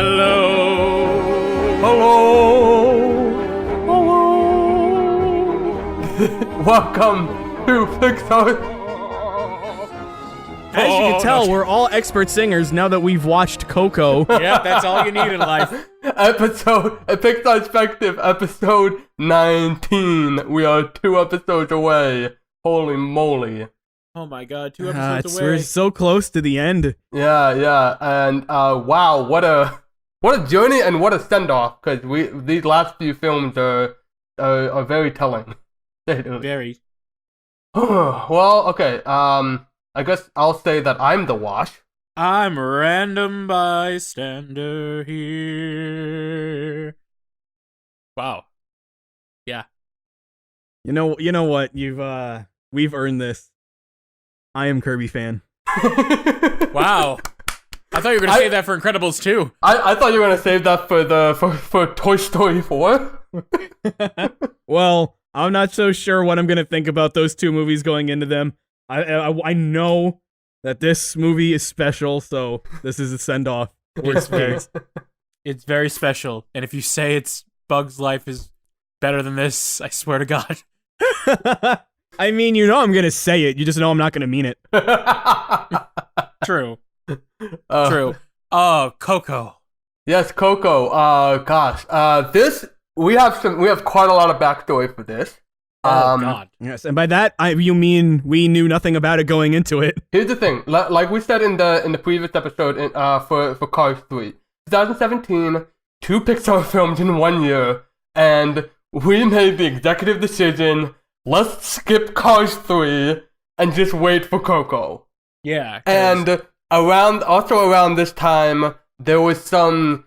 Hello. Hello. Hello. Welcome to Pixar. As you can tell, we're all expert singers now that we've watched Coco. Yep, that's all you need in life. Pixarspective, episode 19. We are 2 episodes away. Holy moly. Oh my god, 2 episodes away. We're so close to the end. Yeah, and wow, what a journey and what a send-off, because these last few films are very telling. Very. Well, okay, I guess I'll say that I'm the Wash. I'm random bystander here. Wow. Yeah. You know what? We've earned this. I am Kirby fan. Wow. I thought you were gonna save that for Incredibles 2. I thought you were gonna save that for Toy Story 4. Well, I'm not so sure what I'm gonna think about those 2 movies going into them. I know that this movie is special, so this is a send-off. It's very special, and if you say it's Bug's Life is better than this, I swear to God. I mean, you know I'm gonna say it. You just know I'm not gonna mean it. True. True. Oh, Coco. Yes, Coco. Gosh. This we have quite a lot of backstory for this. Oh God. Yes, and by that you mean we knew nothing about it going into it. Here's the thing, like we said in the previous episode, for Cars 3, 2017, 2 Pixar films in 1 year, and we made the executive decision. Let's skip Cars 3 and just wait for Coco. Yeah. And around this time, there was some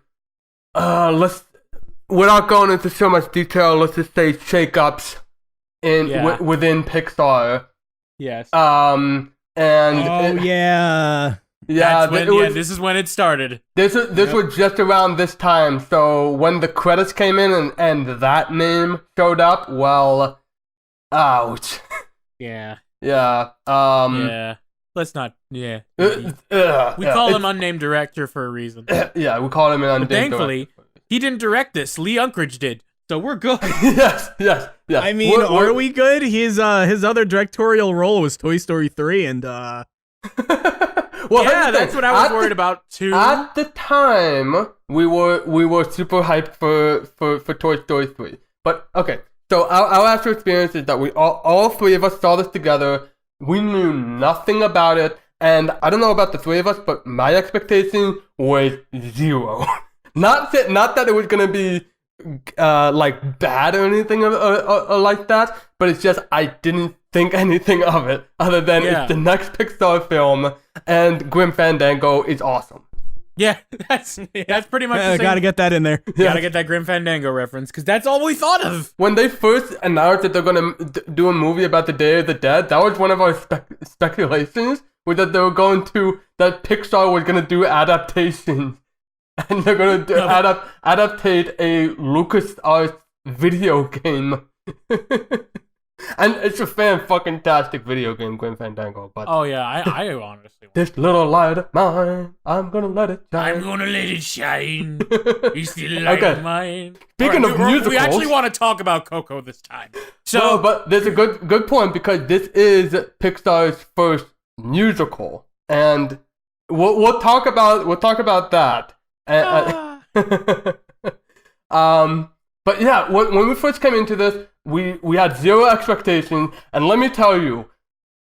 without going into so much detail, let's just say shakeups within Pixar. Yes. This is when it started. This was just around this time. So when the credits came in and that name showed up, well, ouch. Yeah. Yeah. Yeah. Let's not. Yeah. We call him unnamed director for a reason. Yeah, we call him an unnamed director. Thankfully, he didn't direct this. Lee Unkrich did. So we're good. yes. I mean, are we good? His other directorial role was Toy Story 3, and well, yeah, that's what I was worried about too. At the time, we were super hyped for Toy Story 3. But okay, so our actual experience is that we all 3 of us saw this together. We knew nothing about it, and I don't know about the 3 of us, but my expectation was 0. Not that it was gonna be like bad or anything or like that, but it's just I didn't think anything of it other than it's the next Pixar film, and Grim Fandango is awesome. Yeah, that's pretty much the same. Gotta get that in there. Gotta get that Grim Fandango reference, because that's all we thought of. When they first announced that they're gonna do a movie about the Day of the Dead, that was one of our speculations, was that that Pixar was gonna do adaptations. And they're gonna adaptate a LucasArts video game. And it's a fan-fucking-tastic video game, Grim Fandango. But oh yeah, I honestly. This little light of mine, I'm gonna let it shine. I'm gonna let it shine. It's the light of mine. Speaking of musicals, we actually want to talk about Coco this time. So, no, but there's a good point, because this is Pixar's first musical, and we'll talk about that. But yeah, when we first came into this, we had 0 expectations, and let me tell you,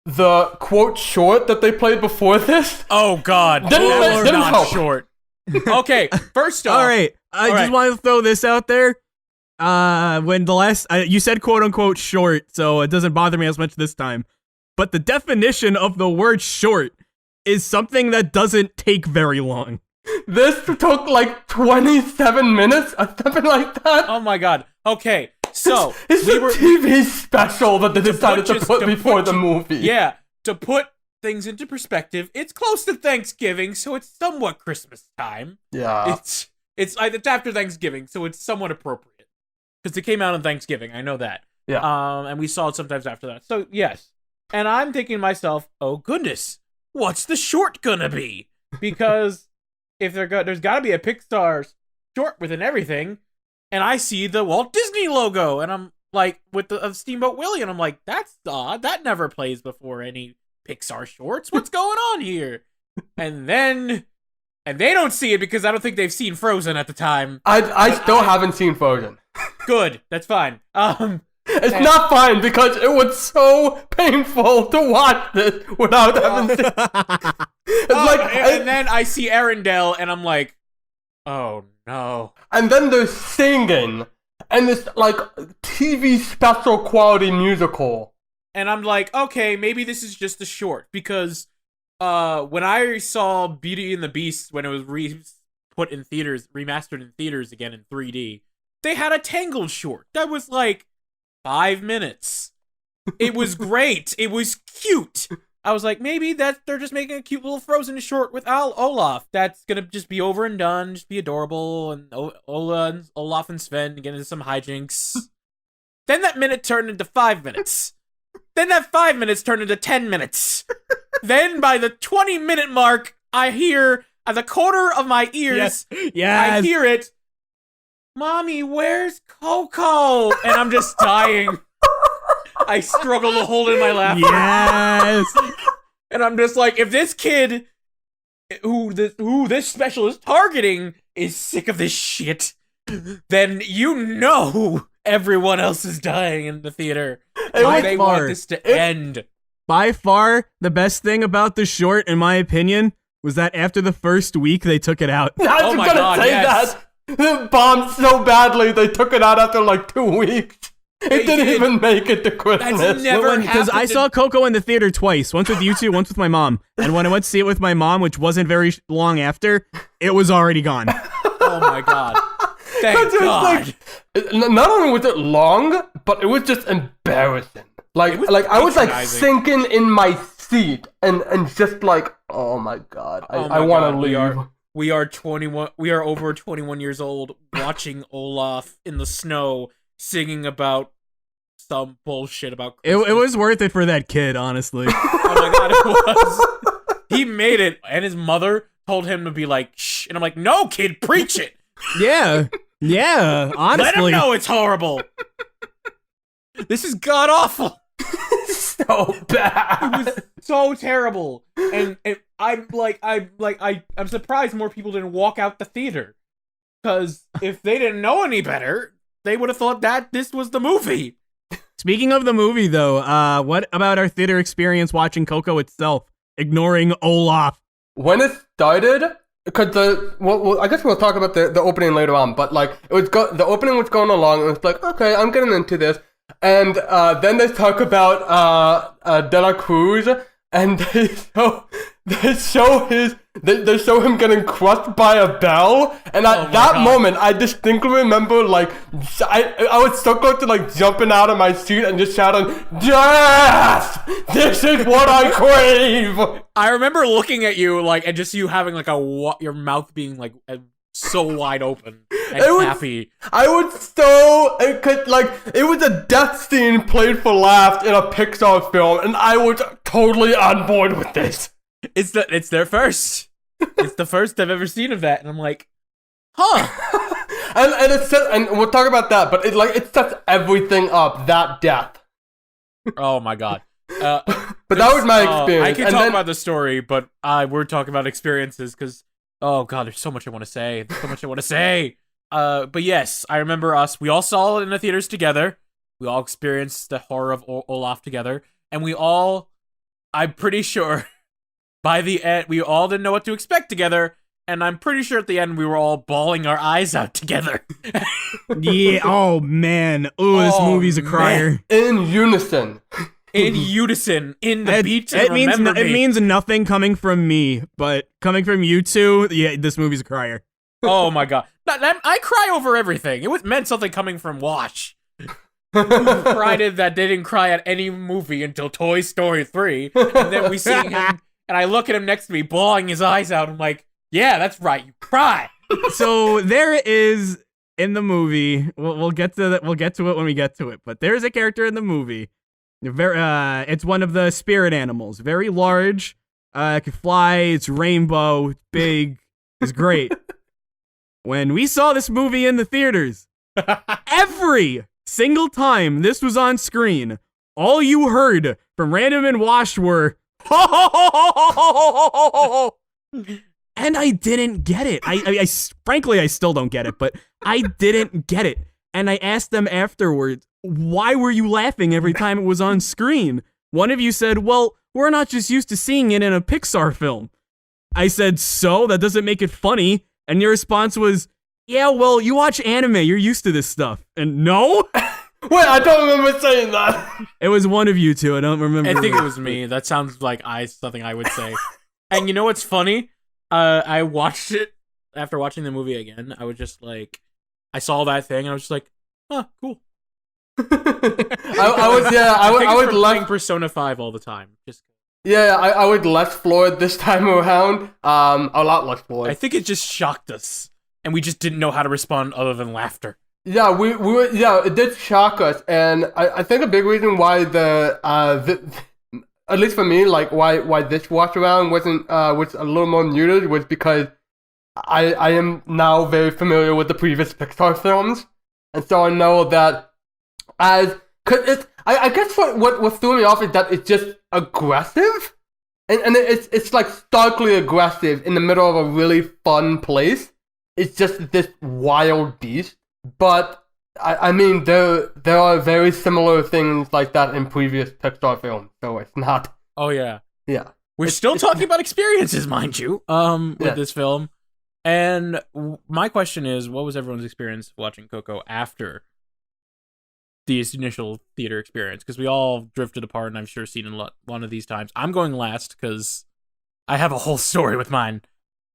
the quote short that they played before this. Oh God, didn't not help. Short. Okay, first off, all right, I just want to throw this out there. When the last you said quote unquote short, so it doesn't bother me as much this time. But the definition of the word short is something that doesn't take very long. This took like 27 minutes or something like that. Oh my God. Okay, so it's a TV special that they decided to put before the movie. Yeah, to put things into perspective, it's close to Thanksgiving, so it's somewhat Christmas time. Yeah, it's after Thanksgiving, so it's somewhat appropriate because it came out on Thanksgiving. I know that. Yeah. And we saw it sometimes after that. So yes, and I'm thinking to myself, oh goodness, what's the short gonna be? Because if there's got to be a Pixar short within everything, and I see the Walt Disney logo, and I'm like, with the Steamboat Willie, and I'm like, that's odd. That never plays before any Pixar shorts. What's going on here? And they don't see it because I don't think they've seen Frozen at the time. I still haven't seen Frozen. Good, that's fine. It's not fine because it was so painful to watch this without having seen. And then I see Arendelle, and I'm like, oh no. And then they're singing, and it's like TV special quality musical. And I'm like, okay, maybe this is just a short, because when I saw Beauty and the Beast, when it was remastered in theaters again in 3D, they had a Tangled short that was like 5 minutes. It was great. It was cute. I was like, maybe they're just making a cute little Frozen short with Olaf. That's gonna just be over and done, just be adorable, and Olaf and Sven get into some hijinks. Then that minute turned into 5 minutes. Then that 5 minutes turned into 10 minutes. Then by the 20-minute mark, I hear at the corner of my ears, I hear it, Mommy, where's Coco? And I'm just dying. I struggle to hold in my laughter. Yes. And I'm just like, if this kid who this special is targeting is sick of this shit, then everyone else is dying in the theater. They want this to end. By far, the best thing about the short, in my opinion, was that after the first week, they took it out. I was gonna say that. It bombed so badly, they took it out after like 2 weeks. It didn't even make it to Christmas. That's never happened. Because I saw Coco in the theater twice. Once with you two, once with my mom. And when I went to see it with my mom, which wasn't very long after, it was already gone. Oh my god. Thank God. Not only was it long, but it was just embarrassing. Like I was like sinking in my seat and just like, oh my god, I want to leave. We are 21. We are over 21 years old, watching Olaf in the snow singing about some bullshit about Christmas. It was worth it for that kid, honestly. Oh my god, it was. He made it, and his mother told him to be like, shh, and I'm like, no, kid, preach it. Yeah, honestly. Let him know it's horrible. This is god awful. So bad. It was so terrible, and I'm surprised more people didn't walk out the theater, because if they didn't know any better, they would have thought that this was the movie. Speaking of the movie, though, what about our theater experience watching Coco itself, ignoring Olaf? When it started, because I guess we'll talk about the opening later on, but like the opening was going along, and it's like, okay, I'm getting into this. And then they talk about De La Cruz, and they show him getting crushed by a bell, and at that moment, I distinctly remember, like, I was so close to, like, jumping out of my seat and just shouting, yes! This is what I crave! I remember looking at you, like, and just you having, like, your mouth being, like, so wide open and happy. I was so, it was a death scene played for laughs in a Pixar film, and I was totally on board with this. It's their first. It's the first I've ever seen of that, and I'm like, huh. and we'll talk about that, but it sets everything up, that death. Oh my god. But that was my experience. I can talk about the story, but we're talking about experiences, because oh god, there's so much I want to say. But yes, I remember we all saw it in the theaters together. We all experienced the horror of Olaf together, and I'm pretty sure by the end, we all didn't know what to expect together, and I'm pretty sure at the end we were all bawling our eyes out together. Yeah, oh man. Ooh, this movie's a crier. In unison. In the beat to remember me. It means nothing coming from me, but coming from you two, yeah, this movie's a crier. Oh my god. I cry over everything. It meant something coming from Wash. Who cried that they didn't cry at any movie until Toy Story 3, and then we see him, and I look at him next to me, bawling his eyes out. I'm like, yeah, that's right, you cry. So there is in the movie. We'll get to that. We'll get to it when we get to it. But there's a character in the movie. It's one of the spirit animals. Very large. It can fly. It's rainbow. It's big. is great. When we saw this movie in the theaters, every single time this was on screen, all you heard from Random and Wash were, and I didn't get it. I frankly, I still don't get it, but I didn't get it. And I asked them afterwards, why were you laughing every time it was on screen? One of you said, well, we're not just used to seeing it in a Pixar film. I said, so? That doesn't make it funny. And your response was, yeah, well, you watch anime, you're used to this stuff. And no? Wait, I don't remember saying that. It was one of you two, I don't remember. I think it was me. That sounds like something I would say. And you know what's funny? I watched it after watching the movie again. I was just like, I saw that thing and I was just like, huh, cool. I was playing Persona 5 all the time. I was less floored this time around. A lot less floored. I think it just shocked us, and we just didn't know how to respond other than laughter. Yeah, we were. Yeah, it did shock us, and I think a big reason why at least for me, like why this watch around was a little more muted was because I am now very familiar with the previous Pixar films, and so I know that I guess what threw me off is that it's just aggressive, and it's like starkly aggressive in the middle of a really fun place. It's just this wild beast. But I mean, there are very similar things like that in previous Pixar films, so it's not. Oh yeah. We're still talking about experiences, mind you, with this film. And my question is, what was everyone's experience watching Coco after the initial theater experience? Because we all drifted apart, and I'm sure seen it one of these times. I'm going last because I have a whole story with mine.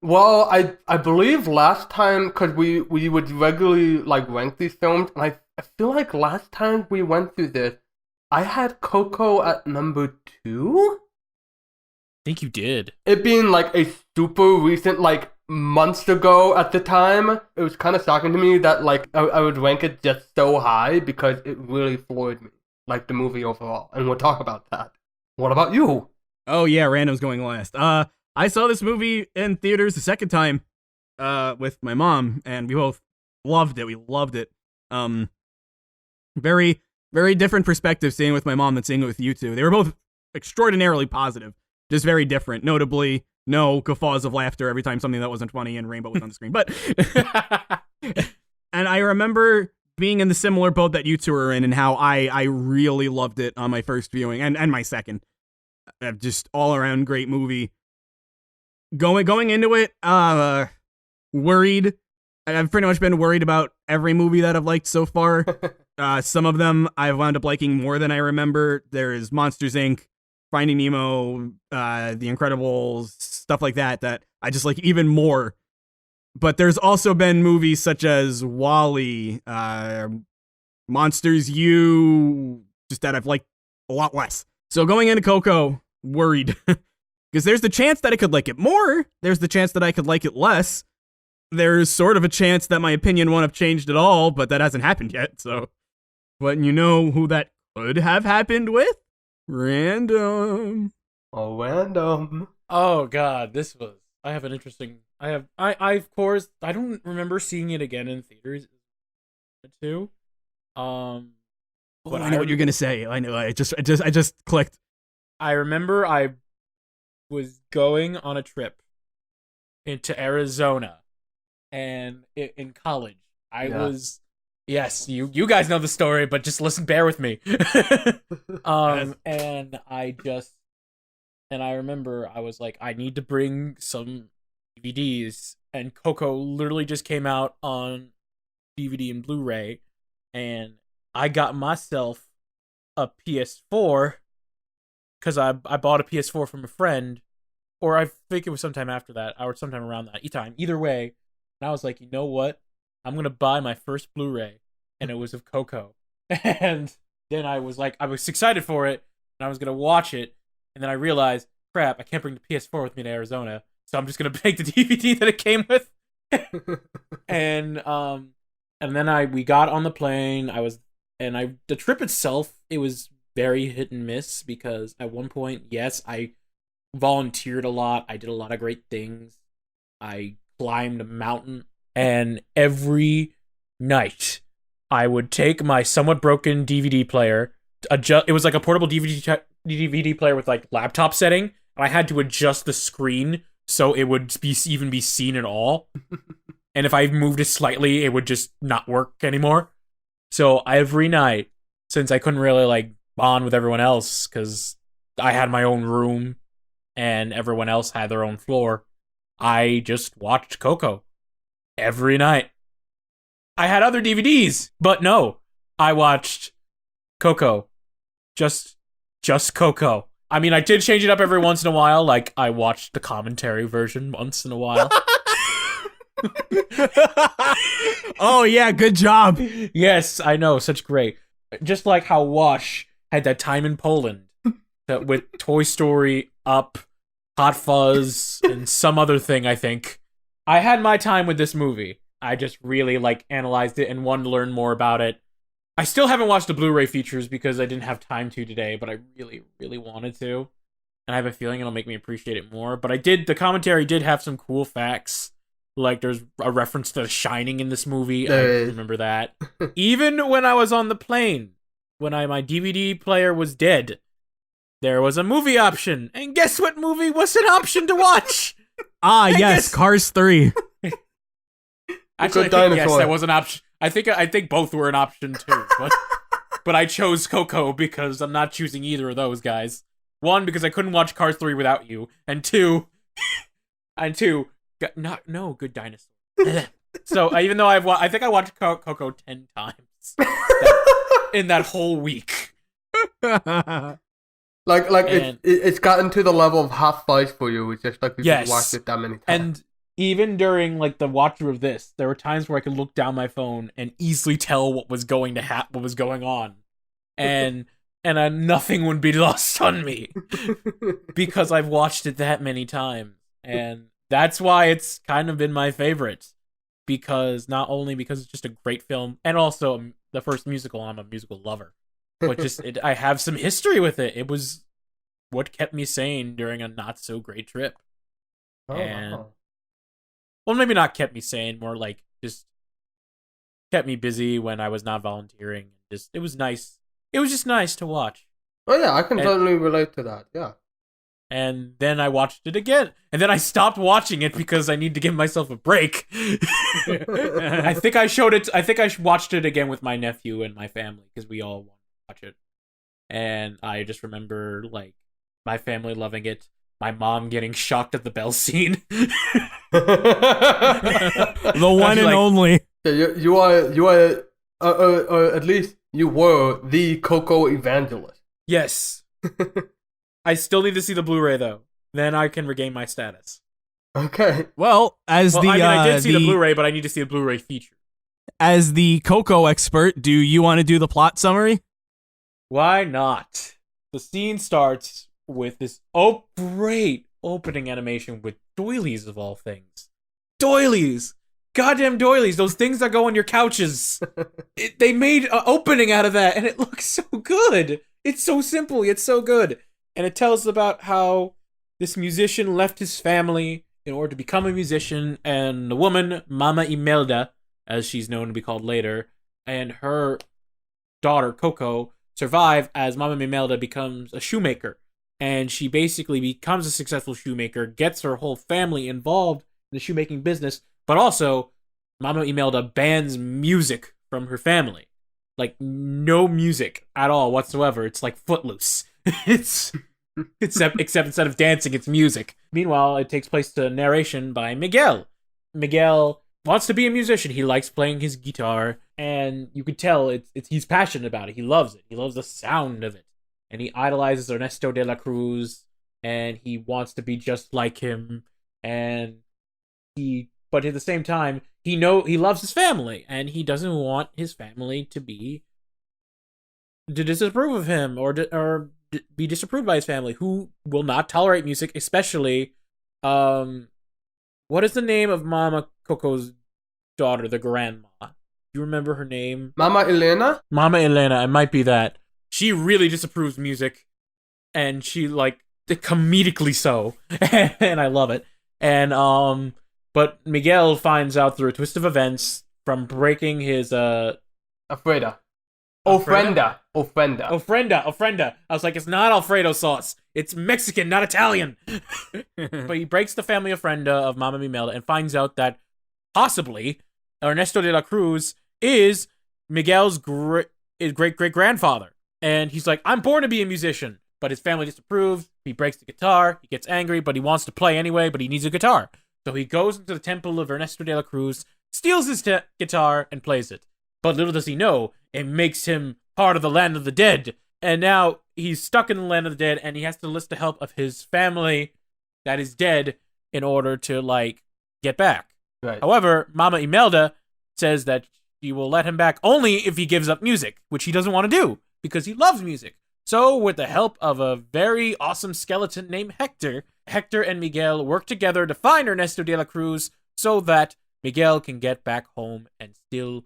Well, I believe last time, because we would regularly like rank these films, and I feel like last time we went through this, I had Coco at number 2. I think you did. It being like a super recent, like months ago at the time, it was kind of shocking to me that like I would rank it just so high because it really floored me, like the movie overall, and we'll talk about that. What about you? Oh yeah, Random's going last. I saw this movie in theaters the second time with my mom, and we both loved it. We loved it. Very, very different perspective seeing it with my mom than seeing it with you two. They were both extraordinarily positive, just very different. Notably, no guffaws of laughter every time something that wasn't funny and Rainbow was on the screen. But and I remember being in the similar boat that you two were in, and how I really loved it on my first viewing and my second. Just all around great movie. Going into it, worried. I've pretty much been worried about every movie that I've liked so far. Some of them I've wound up liking more than I remember. There's Monsters, Inc., Finding Nemo, The Incredibles, stuff like that I just like even more. But there's also been movies such as WALL-E, Monsters U, just that I've liked a lot less. So going into Coco, worried. Because there's the chance that I could like it more. There's the chance that I could like it less. There's sort of a chance that my opinion won't have changed at all, but that hasn't happened yet, so. But you know who that could have happened with? Random. Oh, Random. Oh god, I have an interesting, I of course, I don't remember seeing it again in theaters, too. But I know what you're gonna say. I know, I just clicked. I remember I was going on a trip into Arizona, and in college I was, yes, you guys know the story, but just bear with me. And I remember I was like, I need to bring some DVDs, and Coco literally just came out on DVD and Blu-ray, and I got myself a PS4 because I bought a PS4 from a friend, or I think it was sometime after that, or sometime around that time. Either way, and I was like, you know what? I'm gonna buy my first Blu-ray, and it was of Coco. And then I was excited for it, and I was gonna watch it, and then I realized, crap, I can't bring the PS4 with me to Arizona, so I'm just gonna take the DVD that it came with. And then we got on the plane. The trip itself, it was very hit and miss, because at one point, yes, I volunteered a lot. I did a lot of great things. I climbed a mountain, and every night I would take my somewhat broken DVD player, it was like a portable DVD player with like laptop setting, and I had to adjust the screen so it would even be seen at all. And if I moved it slightly, it would just not work anymore. So every night, since I couldn't really like bond with everyone else because I had my own room and everyone else had their own floor, I just watched Coco every night. I had other DVDs, but no, I watched Coco. Just Coco. I mean, I did change it up every once in a while. Like, I watched the commentary version once in a while. Oh, yeah, good job. Yes, I know, such great. Just like how Wash had that time in Poland with Toy Story, Up, Hot Fuzz, and some other thing, I think. I had my time with this movie. I just really, like, analyzed it and wanted to learn more about it. I still haven't watched the Blu-ray features because I didn't have time to today, but I really, really wanted to. And I have a feeling it'll make me appreciate it more. But the commentary did have some cool facts. Like, there's a reference to The Shining in this movie. I remember that. Even when I was on the plane, when my DVD player was dead, there was a movie option. And guess what movie was an option to watch? Yes, Cars 3. Actually, yes, that was an option. I think both were an option too, but I chose Coco because I'm not choosing either of those guys. One, because I couldn't watch Cars 3 without you, and two, Good Dinosaur. So even though I think I watched Coco 10 times in that whole week. It's gotten to the level of half five for you. It's just like you've watched it that many times. And even during like the watcher of this, there were times where I could look down my phone and easily tell what was going on, and nothing would be lost on me because I've watched it that many times, and that's why it's kind of been my favorite. Because not only because it's just a great film, and also the first musical. I'm a musical lover, but I have some history with it. It was what kept me sane during a not so great trip, Well, maybe not kept me sane, more like just kept me busy when I was not volunteering. It was nice. It was just nice to watch. Oh yeah, I can totally relate to that. Yeah. And then I watched it again, and then I stopped watching it because I need to give myself a break. I think I watched it again with my nephew and my family because we all wanted to watch it, and I just remember like my family loving it. My mom getting shocked at the bell scene. The one and only. You are at least you were the Coco evangelist. Yes. I still need to see the Blu-ray though. Then I can regain my status. Okay. Well, I did see the Blu-ray, but I need to see the Blu-ray feature. As the Coco expert, do you want to do the plot summary? Why not? The scene starts with this great opening animation with doilies of all things. Doilies! Goddamn doilies! Those things that go on your couches. They made an opening out of that, and it looks so good. It's so simple, yet so good. And it tells about how this musician left his family in order to become a musician, and the woman, Mama Imelda, as she's known to be called later, and her daughter, Coco, survive as Mama Imelda becomes a shoemaker. And she basically becomes a successful shoemaker, gets her whole family involved in the shoemaking business, but also Mama Imelda bans music from her family. Like, no music at all whatsoever. It's like Footloose. Except instead of dancing, it's music. Meanwhile, it takes place to narration by Miguel. Miguel wants to be a musician. He likes playing his guitar, and you could tell he's passionate about it. He loves it. He loves the sound of it. And he idolizes Ernesto de la Cruz, and he wants to be just like him. But at the same time, he loves his family, and he doesn't want his family to disapprove of him or be disapproved by his family, who will not tolerate music, especially what is the name of Mama Coco's daughter, the grandma? Do you remember her name? Mama Elena? Mama Elena, it might be that. She really disapproves music, and she, like, comedically so, and I love it. And But Miguel finds out through a twist of events from breaking his Ofrenda. Ofrenda? Ofrenda. Ofrenda. I was like, it's not Alfredo sauce. It's Mexican, not Italian. But he breaks the family ofrenda of Mama Imelda and finds out that possibly Ernesto de la Cruz is Miguel's great-great-grandfather. And he's like, I'm born to be a musician. But his family disapproves. He breaks the guitar. He gets angry, but he wants to play anyway, but he needs a guitar. So he goes into the temple of Ernesto de la Cruz, steals his guitar, and plays it. But little does he know, it makes him part of the land of the dead. And now he's stuck in the land of the dead, and he has to enlist the help of his family that is dead in order to, like, get back. Right. However, Mama Imelda says that she will let him back only if he gives up music, which he doesn't want to do, because he loves music. So, with the help of a very awesome skeleton named Hector, Hector and Miguel work together to find Ernesto de la Cruz so that Miguel can get back home and still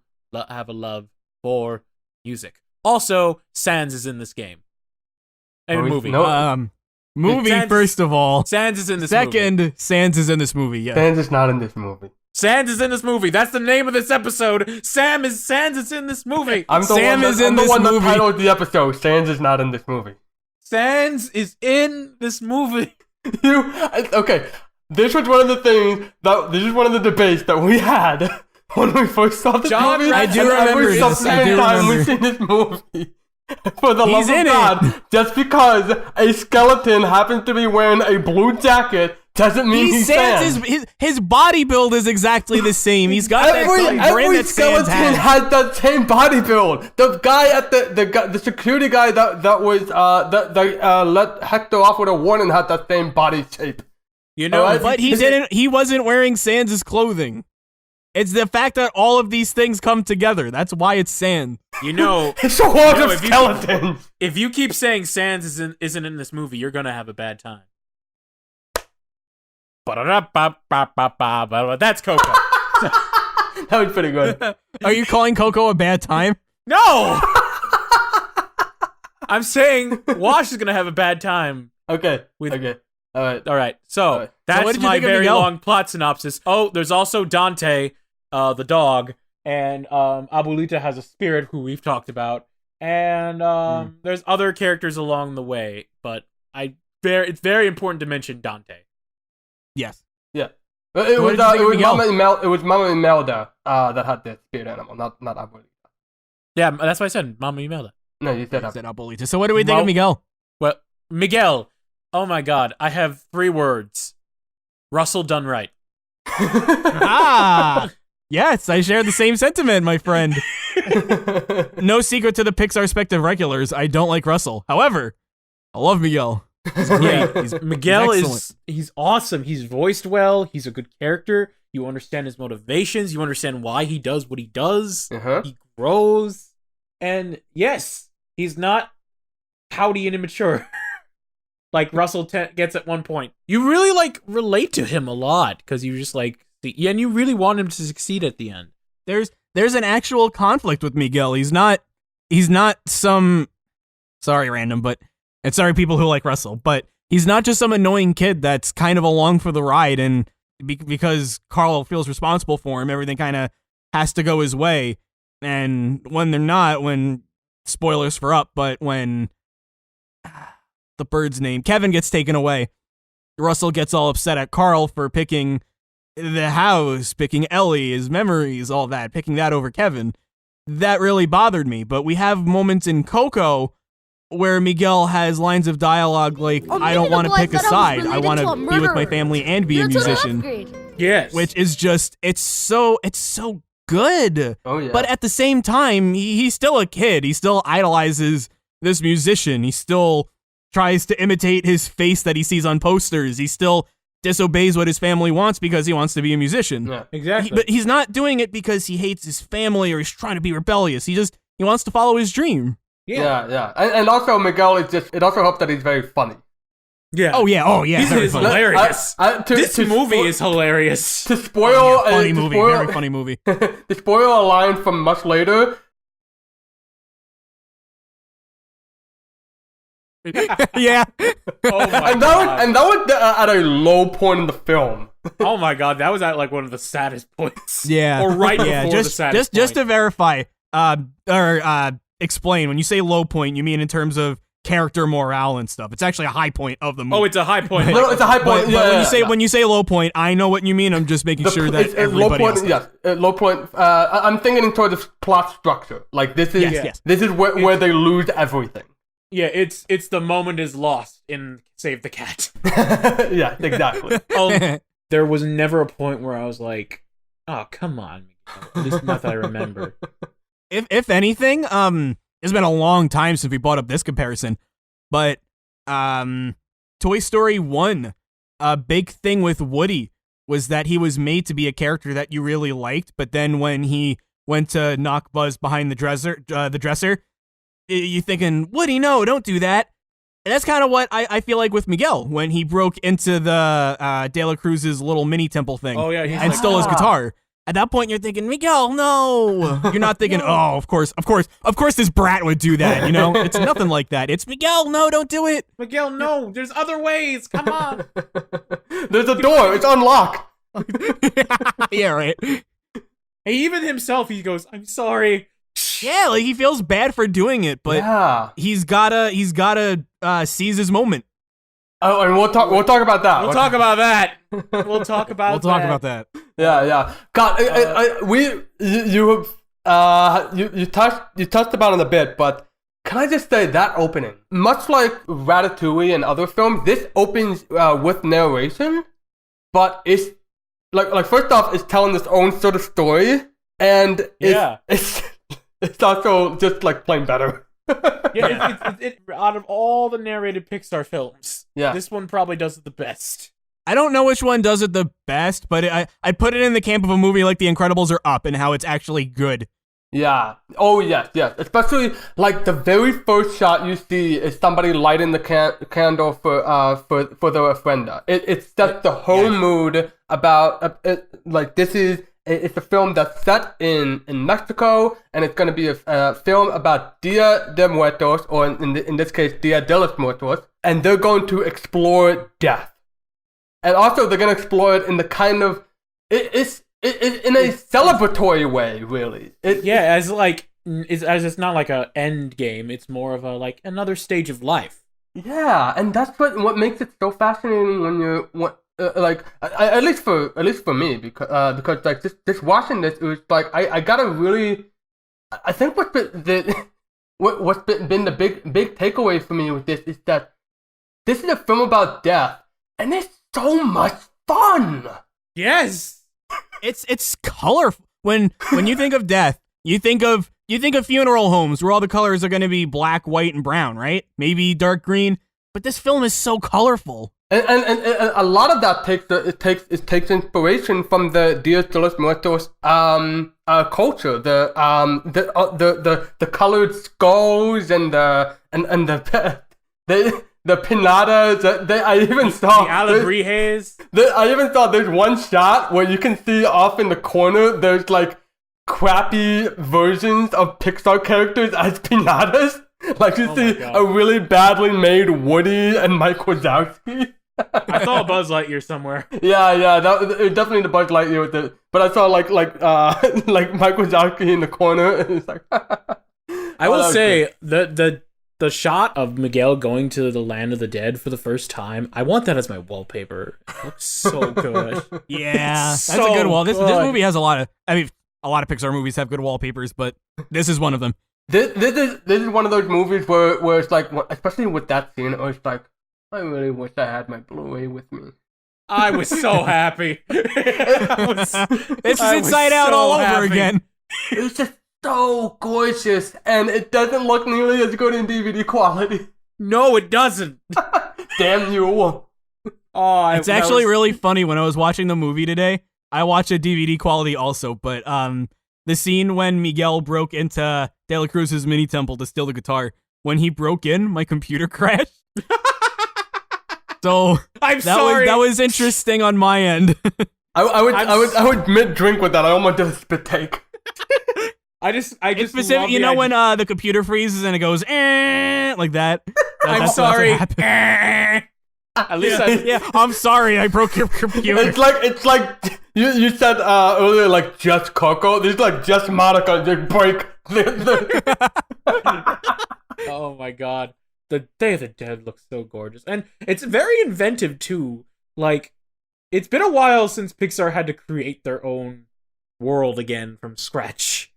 have a love for music. Also, Sans is in this game. Movie. No. Movie, Sans, first of all. Sans is in this movie. Second, Sans is in this movie, yeah. Sans is not in this movie. Sans is in this movie. That's the name of this episode. Sans is in this movie. I'm the Sam one, is in this that movie. titled the episode. Sans is not in this movie. Sans is in this movie. Okay. This was one of the things this is one of the debates that we had when we first saw this John, movie. I do and remember every this. subsequent time we've seen this movie. For the He's love in of God, just because a skeleton happens to be wearing a blue jacket doesn't mean he's Sans. His body build is exactly the same. He's got that same grin Every that Sans skeleton has. has that same body build. The guy at the security guy that was let Hector off with a warning had that same body shape. You know, But he wasn't wearing Sans' clothing. It's the fact that all of these things come together. That's why it's Sans. you know, It's a horde of if you- skeletons. if you keep saying Sans isn't in this movie, you're gonna have a bad time. That's Coco. That was pretty good. Are you calling Coco a bad time? No! I'm saying Wash is gonna have a bad time. Okay. With- Okay. All right. All right, so All right. that's So what did you my think of very Miguel? long plot synopsis. Oh, there's also Dante, the dog, and Abuelita has a spirit who we've talked about, and there's other characters along the way, but it's very important to mention Dante. Yes. Yeah. what It did you think of Miguel? was Mama Imelda that had the spirit animal, not Abuelita. Yeah, that's why I said Mama Imelda. No, you said He Abuelita. said Abuelita. So what do we think of Miguel? Well, Miguel. Oh my God, I have 3 words. Russell done right. Ah! Yes, I share the same sentiment, my friend. No secret to the Pixarspective regulars, I don't like Russell. However, I love Miguel. He's great. Yeah, He's Miguel excellent. he's awesome. He's voiced well. He's a good character. You understand his motivations. You understand why he does what he does. Uh-huh. He grows. And yes, he's not pouty and immature. Like Russell gets at one point. You really like relate to him a lot because you just like, and you really want him to succeed at the end. There's an actual conflict with Miguel. He's not some, sorry random, but, and sorry people who like Russell, but he's not just some annoying kid that's kind of along for the ride, and because Carl feels responsible for him, everything kind of has to go his way. And when they're not, spoilers for Up, but when the bird's name, Kevin, gets taken away, Russell gets all upset at Carl for picking the house, picking Ellie, his memories, all that, picking that over Kevin. That really bothered me. But we have moments in Coco where Miguel has lines of dialogue like, I don't want to pick a side. I want to be with my family and be a musician. Yes. Which is just, it's so good. Oh yeah. But at the same time, he's still a kid. He still idolizes this musician. He still tries to imitate his face that he sees on posters. He still disobeys what his family wants because he wants to be a musician. Yeah. Exactly. But he's not doing it because he hates his family or he's trying to be rebellious. He wants to follow his dream. Yeah. And also Miguel is it also helps that he's very funny. Yeah. Oh yeah. He's Very funny. hilarious. This movie is hilarious. To spoil Funny movie. Very funny movie. To spoil a line from much later. Yeah. Oh my And God. that was at a low point in the film. Oh my god, that was at like one of the saddest points. Yeah. Or right before the saddest just point. to verify, or explain, when you say low point, you mean in terms of character morale and stuff. It's actually a high point of the movie. Oh, it's a high point. No, it's a high point. But when you say low point, I know what you mean. I'm just making sure that everybody low else point. does. Yes, low point. I'm thinking in terms of plot structure. Like this is Yes. this is where they lose everything. Yeah, it's the moment is lost in Save the Cat. Yeah, exactly. There was never a point where I was like, oh, come on, Miguel. At least not that I remember. If anything, it's been a long time since we brought up this comparison, but Toy Story 1, a big thing with Woody was that he was made to be a character that you really liked, but then when he went to knock Buzz behind the dresser, you thinking, Woody, no, don't do that. And that's kind of what I feel like with Miguel when he broke into the De La Cruz's little mini temple thing. Oh, yeah, and stole his guitar. At that point, you're thinking, Miguel, no. You're not thinking, oh, of course, this brat would do that. You know, it's nothing like that. It's Miguel, no, don't do it. Miguel, no, there's other ways. Come on. There's a door. It's unlocked. Yeah, right. Hey, even himself, he goes, I'm sorry. Yeah, like he feels bad for doing it, but he's gotta seize his moment. Oh, and we'll talk about that. We'll talk about that. We'll talk about that. Yeah. God, you touched about it a bit, but can I just say that opening, much like Ratatouille and other films, this opens with narration, but it's like first off, it's telling its own sort of story, and it's also just like plain better. Yeah, it out of all the narrated Pixar films, this one probably does it the best. I don't know which one does it the best, but I put it in the camp of a movie like The Incredibles or Up and how it's actually good. Yeah. Oh, yes. Especially, like, the very first shot you see is somebody lighting the candle for the ofrenda. It sets the whole mood about, it's a film that's set in Mexico, and it's going to be a film about Dia de Muertos, or in this case, Dia de los Muertos, and they're going to explore death. And also, they're going to explore it in the kind of, it's in a celebratory way, really. As it's not like a end game, it's more of a like another stage of life. Yeah, and that's what makes it so fascinating when you're at least for me, because like this watching this, it was like I gotta really, I think what's been the big takeaway for me with this is that this is a film about death, and it's so much fun. Yes. It's colorful. When you think of death, you think of funeral homes where all the colors are going to be black, white, and brown, right? Maybe dark green. But this film is so colorful. And a lot of that takes inspiration from the Dia de los Muertos culture. The colored skulls and the pinatas. I even saw the alebrijes. I even saw there's one shot where you can see off in the corner there's like crappy versions of Pixar characters as pinatas. Like you see a really badly made Woody and Mike Wazowski. I saw a Buzz Lightyear somewhere. Yeah, it definitely the Buzz Lightyear with it. But I saw like Mike Wazowski in the corner, and it's like. I will say the shot of Miguel going to the land of the dead for the first time, I want that as my wallpaper. It looks so good. Yeah, that's a good wall. This movie has a lot of Pixar movies have good wallpapers, but this is one of them. This is one of those movies where it's like, especially with that scene, it was like, I really wish I had my Blu-ray with me. I was so happy. This is Inside Out all over again. It was just so gorgeous, and it doesn't look nearly as good in DVD quality. No, it doesn't. Damn you. It's actually really funny. When I was watching the movie today, I watched a DVD quality also, but the scene when Miguel broke into De La Cruz's mini temple to steal the guitar, when he broke in, my computer crashed. So that was interesting on my end. I would mid-drink with that. I almost did a spit take. I just specific, you know when the computer freezes and it goes like that. I'm sorry. I At least I'm sorry, I broke your computer. It's like you said earlier, like just Coco. This is like just Monica. Just break. Oh my god. The Day of the Dead looks so gorgeous. And it's very inventive too. Like, it's been a while since Pixar had to create their own world again from scratch.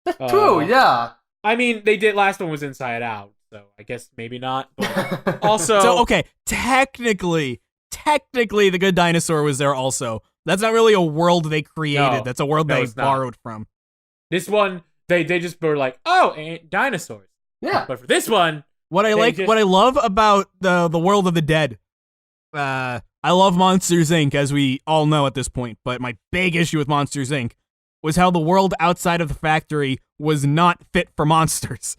That's true, yeah. I mean, they did, last one was Inside Out, so I guess maybe not. But also... So, okay, technically, The Good Dinosaur was there also. That's not really a world they created. No, That's a world they it's not. borrowed from. This one, they just were like, oh, and dinosaurs. Yeah. But for this one... What I love about the world of the dead, I love Monsters, Inc., as we all know at this point, but my big issue with Monsters, Inc. was how the world outside of the factory was not fit for monsters.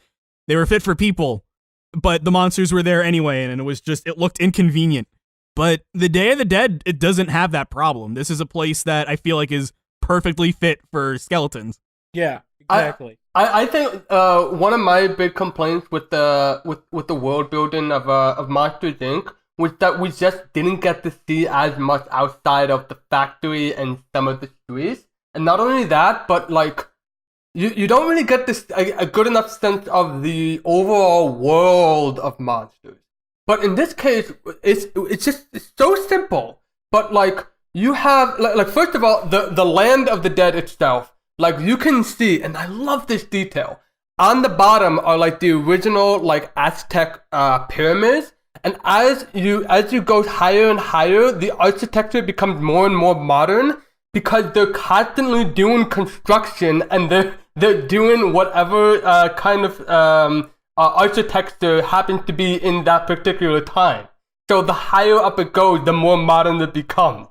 They were fit for people, but the monsters were there anyway, and it looked inconvenient. But the Day of the Dead, it doesn't have that problem. This is a place that I feel like is perfectly fit for skeletons. Yeah, exactly. I think one of my big complaints with the world building of Monsters Inc. was that we just didn't get to see as much outside of the factory and some of the streets. And not only that, but like you don't really get this a good enough sense of the overall world of monsters. But in this case, it's so simple. But like you have like first of all, the land of the dead itself. Like you can see, and I love this detail. On the bottom are like the original like Aztec pyramids, and as you go higher and higher, the architecture becomes more and more modern because they're constantly doing construction and they're doing whatever kind of architecture happens to be in that particular time. So the higher up it goes, the more modern it becomes.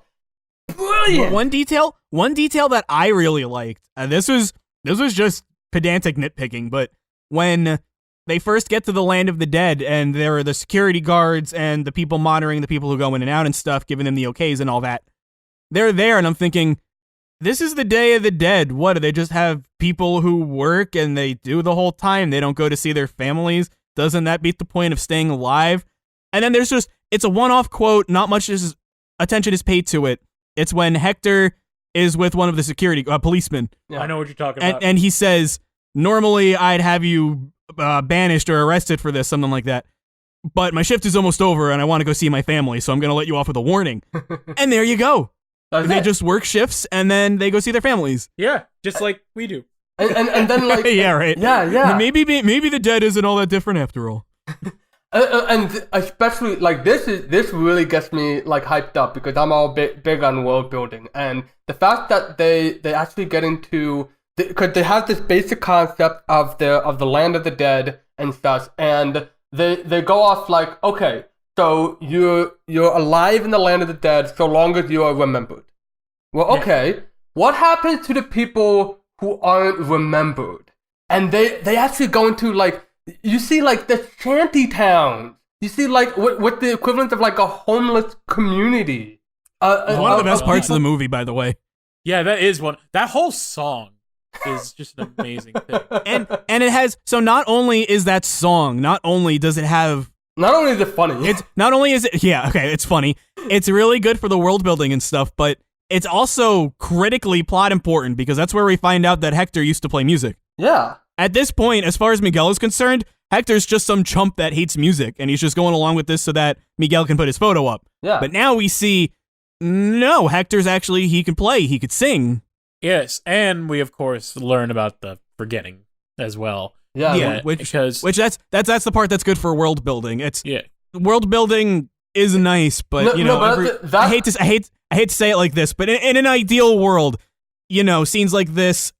Brilliant. One detail that I really liked, and this was just pedantic nitpicking, but when they first get to the land of the dead and there are the security guards and the people monitoring the people who go in and out and stuff, giving them the okays and all that, they're there, and I'm thinking, this is the Day of the Dead. What, do they just have people who work and they do the whole time? They don't go to see their families? Doesn't that beat the point of staying alive? And then it's a one-off quote, not much attention is paid to it. It's when Hector is with one of the security policemen. Yeah. I know what you're talking about. And he says, normally I'd have you banished or arrested for this, something like that. But my shift is almost over and I want to go see my family, so I'm going to let you off with a warning. And there you go. They just work shifts and then they go see their families. Yeah, just like we do. And then like... yeah, right. Yeah. Maybe the dead isn't all that different after all. And especially like this really gets me like hyped up because I'm all big on world building, and the fact that they actually get into because they have this basic concept of the land of the dead and such, and they go off like, okay, so you're alive in the land of the dead so long as you are remembered. Well, okay, what happens to the people who aren't remembered? And they actually go into like. You see, like, the shanty towns. You see, like, what the equivalent of, like, a homeless community. One of the best parts of the movie, by the way. Yeah, that is one. That whole song is just an amazing thing. And it has, so not only is that song, not only does it have... Not only is it funny. It's funny. It's really good for the world building and stuff, but it's also critically plot important because that's where we find out that Hector used to play music. Yeah. At this point, as far as Miguel is concerned, Hector's just some chump that hates music, and he's just going along with this so that Miguel can put his photo up. Yeah. But now we see, no, Hector's actually, he can play, he could sing. Yes, and we, of course, learn about the forgetting as well. Yeah, which that's the part that's good for world building. World building is nice, but, I hate to say it like this, but in an ideal world, scenes like this,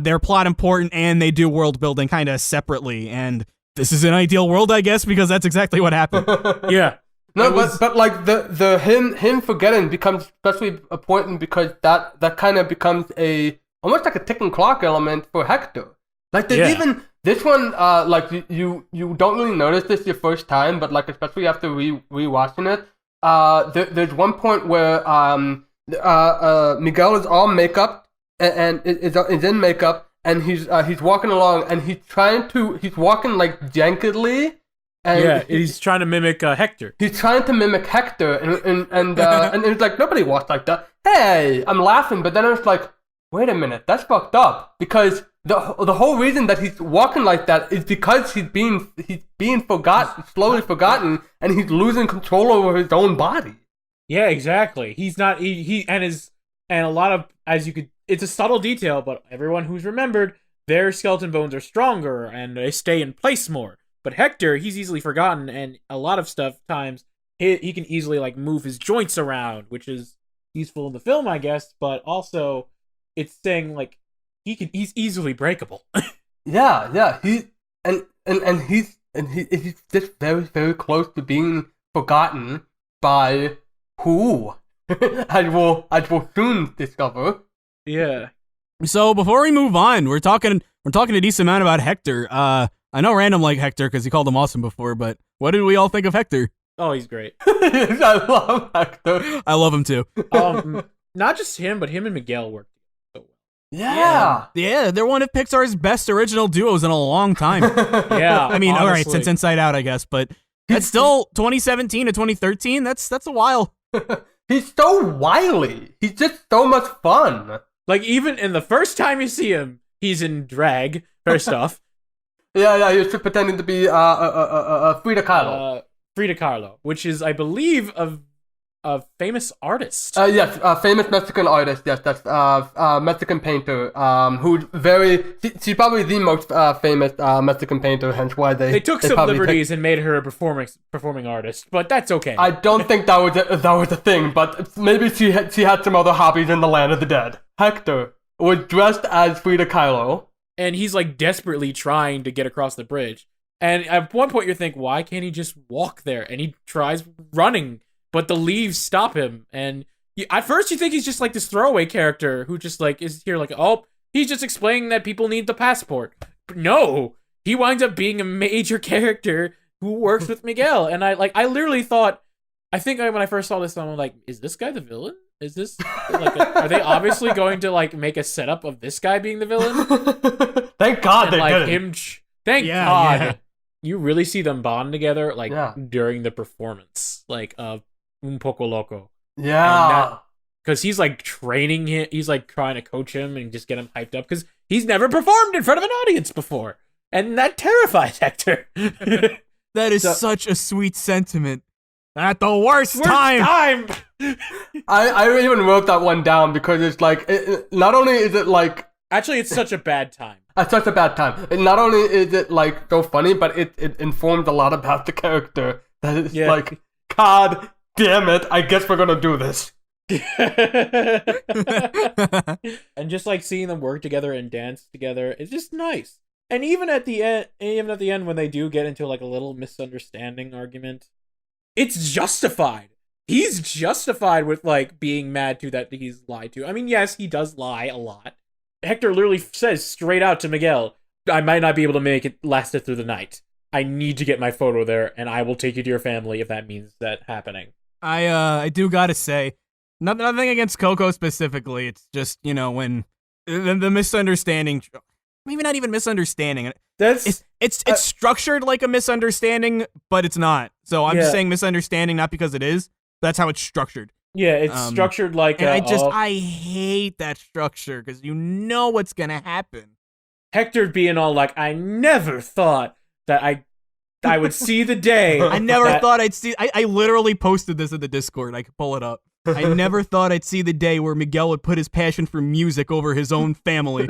they're plot important and they do world building kind of separately, and this is an ideal world, I guess, because that's exactly what happened. Yeah. No, but like the him forgetting becomes especially important because that kind of becomes almost like a ticking clock element for Hector. Like even this one, like you don't really notice this your first time, but like especially after rewatching it, there's one point where Miguel is all makeup. And is in makeup, and he's walking along, and he's walking like jankily, And Yeah, he's trying to mimic Hector. He's trying to mimic Hector, and it's like, nobody walks like that. Hey, I'm laughing, but then I was like, wait a minute, that's fucked up. Because the whole reason that he's walking like that is because he's being forgotten, slowly forgotten, and he's losing control over his own body. Yeah, exactly. He's not and a lot of, as you could, it's a subtle detail, but everyone who's remembered, their skeleton bones are stronger and they stay in place more. But Hector, he's easily forgotten, and a lot of times he can easily like move his joints around, which is useful in the film, I guess. But also, it's saying like he's easily breakable. Yeah. He's just very, very close to being forgotten by who? I will soon discover. Yeah. So before we move on, we're talking a decent amount about Hector. I know Random liked Hector because he called him awesome before, but what did we all think of Hector? Oh, he's great. I love Hector. I love him too. Not just him, but him and Miguel worked so well. Yeah, they're one of Pixar's best original duos in a long time. Yeah. I mean, honestly. all right, since Inside Out, I guess, but that's still 2017 to 2013. That's a while. He's so wily. He's just so much fun. Like, even in the first time you see him, he's in drag, first off. Yeah, he's just pretending to be Frida Kahlo. Frida Kahlo, which is, I believe, a famous artist. Yes, famous Mexican artist. Yes, that's Mexican painter. Who's she's probably the most famous Mexican painter. Hence why they took some liberties and made her a performing artist, but that's okay. I don't think that was a thing, but maybe she had some other hobbies in the land of the dead. Hector was dressed as Frida Kahlo. And he's like desperately trying to get across the bridge. And at one point you think, why can't he just walk there? And he tries running, but the leaves stop him. And at first you think he's just like this throwaway character who just like is here like, oh, he's just explaining that people need the passport. But no, he winds up being a major character who works with Miguel. And I literally thought, I think when I first saw this, I'm like, is this guy the villain? Is this like are they obviously going to like make a setup of this guy being the villain? Thank God and, they did. Him. Thank God. Yeah. You really see them bond together like during the performance, like of Un Poco Loco. Yeah. Because he's like training him. He's like trying to coach him and just get him hyped up because he's never performed in front of an audience before, and that terrifies Hector. That is such a sweet sentiment. At the worst time. I even wrote that one down because it's like, not only is it like... Actually, it's such a bad time. It's such a bad time. And not only is it like so funny, but it informs a lot about the character. That it's like, God damn it, I guess we're gonna do this. And just like seeing them work together and dance together, it's just nice. And even at the end when they do get into like a little misunderstanding argument, it's justified. He's justified with like being mad to that he's lied to. I mean, yes, he does lie a lot. Hector literally says straight out to Miguel, I might not be able to make it last it through the night. I need to get my photo there, and I will take you to your family if that means that happening. I do gotta say, nothing against Coco specifically. It's just, you know, when the misunderstanding, maybe not even misunderstanding. It's structured like a misunderstanding, but it's not. So I'm just saying misunderstanding, not because it is. That's how it's structured. Yeah, it's structured like. And I hate that structure because you know what's gonna happen. Hector being all like, I never thought that I would see the day. I never thought I'd see. I literally posted this in the Discord. I could pull it up. I never thought I'd see the day where Miguel would put his passion for music over his own family.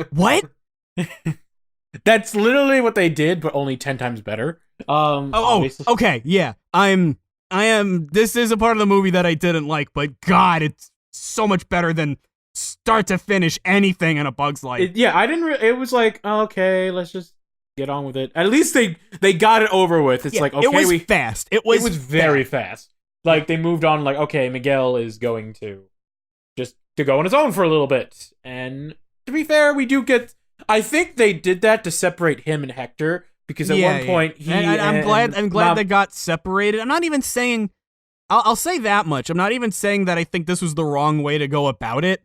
What? That's literally what they did, but only 10 times better. Okay, yeah. I am. This is a part of the movie that I didn't like, but God, it's so much better than start to finish anything in A Bug's Life. I didn't. It was like, okay, let's just get on with it. At least they got it over with. It's like, okay, it was fast. It was very fast. Like they moved on. Like, okay, Miguel is going to just to go on his own for a little bit. And to be fair, we do get. I think they did that to separate him and Hector. Because at one point, I'm glad they got separated. I'm not even saying, I'll say that much. I'm not even saying that I think this was the wrong way to go about it.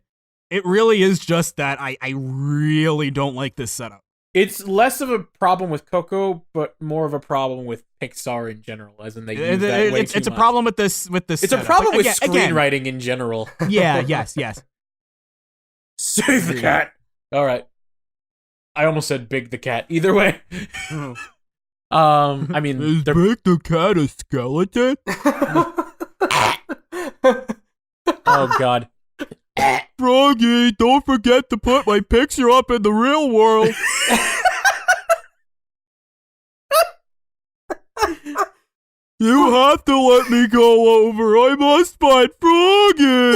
It really is just that I really don't like this setup. It's less of a problem with Coco, but more of a problem with Pixar in general, as in they use that way too It's a much. problem with this. It's a problem with screenwriting in general. Yeah. Yes. Save the cat. All right. I almost said Big the cat. Either way. I mean, is Big the cat a skeleton? Oh God. Froggy, don't forget to put my picture up in the real world. You have to let me go over. I must find Froggy.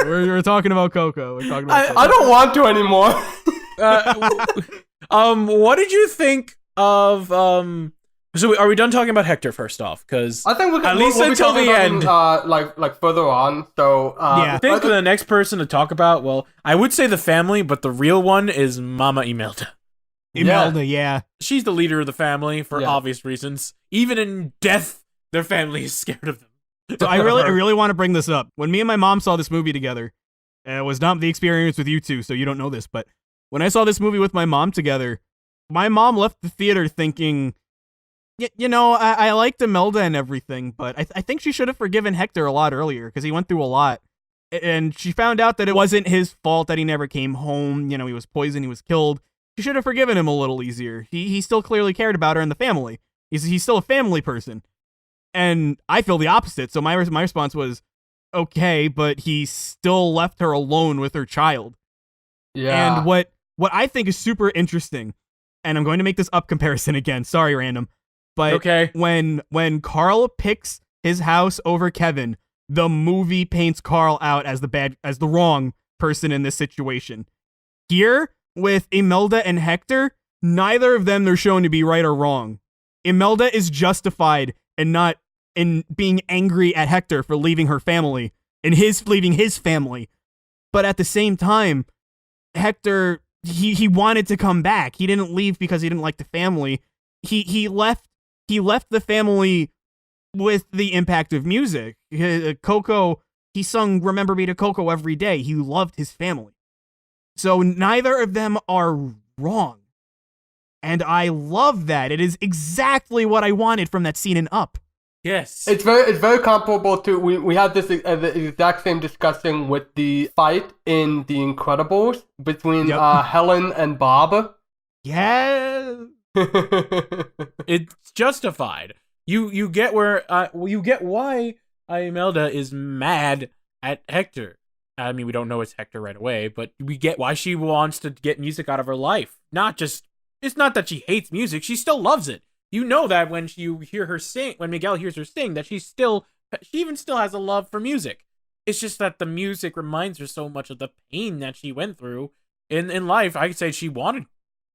We're talking about Coco. We're talking about Coco. I don't want to anymore. What did you think of So are we done talking about Hector first off? Because I think at least until the end, like further on. So I think the next person to talk about, well, I would say the family, but the real one is Mama Imelda. Imelda, yeah. She's the leader of the family for obvious reasons. Even in death, their family is scared of them. So I really want to bring this up. When me and my mom saw this movie together, it was not the experience with you two, so you don't know this, but when I saw this movie with my mom together, my mom left the theater thinking, you know, I liked Imelda and everything, but I think she should have forgiven Hector a lot earlier, because he went through a lot. And she found out that it wasn't his fault that he never came home. You know, he was poisoned, he was killed. She should have forgiven him a little easier. He still clearly cared about her and the family. He's still a family person. And I feel the opposite. So my response was, okay, but he still left her alone with her child. Yeah. And what I think is super interesting, and I'm going to make this up comparison again. Sorry, random. But okay. when Carl picks his house over Kevin, the movie paints Carl out as the wrong person in this situation. Here, with Imelda and Hector, neither of them are shown to be right or wrong. Imelda is justified in not in being angry at Hector for leaving her family and leaving his family. But at the same time, Hector, he wanted to come back. He didn't leave because he didn't like the family. He left the family with the impact of music. Coco, he sung Remember Me to Coco every day. He loved his family. So neither of them are wrong. And I love that. It is exactly what I wanted from that scene in Up. Yes. It's very comparable to, we had this the exact same discussion with the fight in The Incredibles between Helen and Bob. Yeah. It's justified. You get where you get why Imelda is mad at Hector. I mean, we don't know it's Hector right away, but we get why she wants to get music out of her life. It's not that she hates music, she still loves it. You know that when you hear her sing, when Miguel hears her sing, that she even still has a love for music. It's just that the music reminds her so much of the pain that she went through in life. I could say she wanted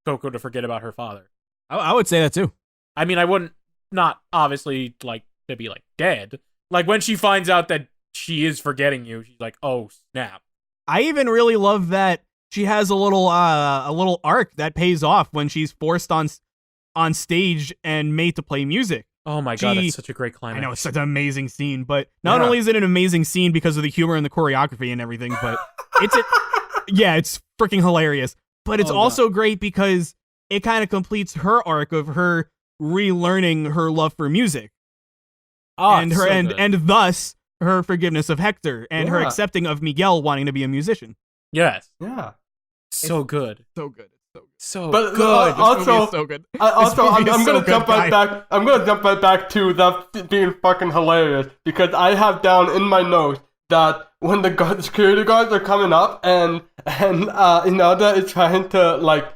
Coco to forget about her father. I would say that too. I mean, I wouldn't, not obviously like to be like dead. Like when she finds out that she is forgetting you, she's like, oh snap. I even really love that she has a little arc that pays off when she's forced on stage and made to play music. Oh my god, that's such a great climax. I know, it's such an amazing scene, but not only is it an amazing scene because of the humor and the choreography and everything, but it's freaking hilarious. But it's also great because it kind of completes her arc of her relearning her love for music. And thus her forgiveness of Hector and her accepting of Miguel wanting to be a musician. Yes. Yeah. So good. So good. So but good. Also, so good. I'm gonna jump right back. I'm gonna jump right back to that being fucking hilarious because I have down in my notes that when the security guards are coming up and Imelda is trying to like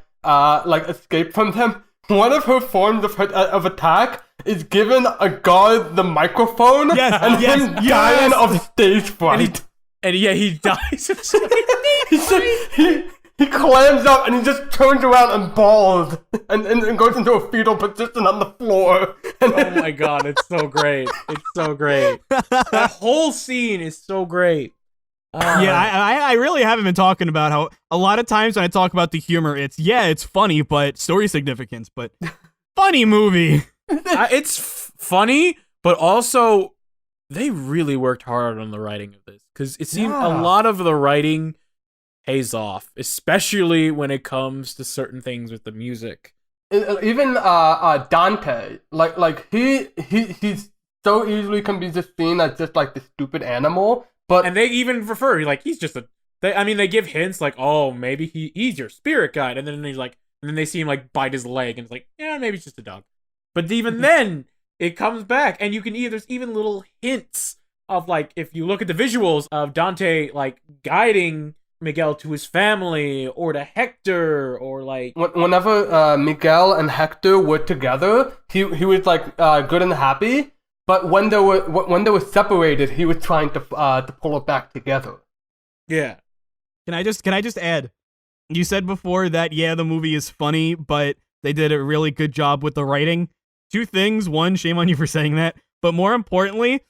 escape from them, one of her forms of attack is giving a guard the microphone and him dying of stage fright. And he dies. He clams up and he just turns around and bawls and goes into a fetal position on the floor. Oh my god, it's so great. It's so great. That whole scene is so great. I really haven't been talking about how a lot of times when I talk about the humor, it's funny, but story significance, but funny movie. It's funny, but also they really worked hard on the writing of this because it seemed a lot of the writing pays off, especially when it comes to certain things with the music. Even Dante, like he's so easily can be just seen as just like the stupid animal, but And they even refer like he's just they give hints like, oh, maybe he's your spirit guide, and then they see him like bite his leg, and it's like, yeah, maybe it's just a dog. But even then, it comes back, and there's even little hints of like, if you look at the visuals of Dante like guiding Miguel to his family or to Hector, or like whenever Miguel and Hector were together, he was like good and happy. But when they were separated, he was trying to pull it back together. Yeah. Can I just add? You said before that the movie is funny, but they did a really good job with the writing. Two things. One, shame on you for saying that. But more importantly,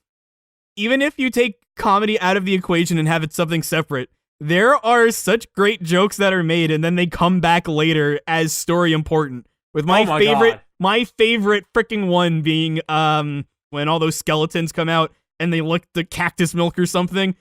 even if you take comedy out of the equation and have it something separate, there are such great jokes that are made, and then they come back later as story important. With my favorite freaking one being when all those skeletons come out and they lick the cactus milk or something.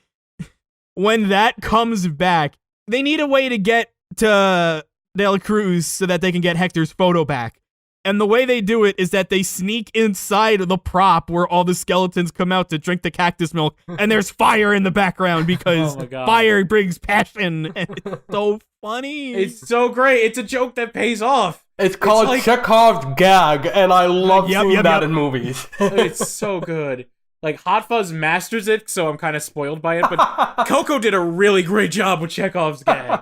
When that comes back, they need a way to get to De La Cruz so that they can get Hector's photo back. And the way they do it is that they sneak inside the prop where all the skeletons come out to drink the cactus milk, and there's fire in the background because fire brings passion. And it's so funny. It's so great. It's a joke that pays off. It's called Chekhov's gag, and I love seeing that in movies. It's so good. Like, Hot Fuzz masters it, so I'm kind of spoiled by it, but Coco did a really great job with Chekhov's gag.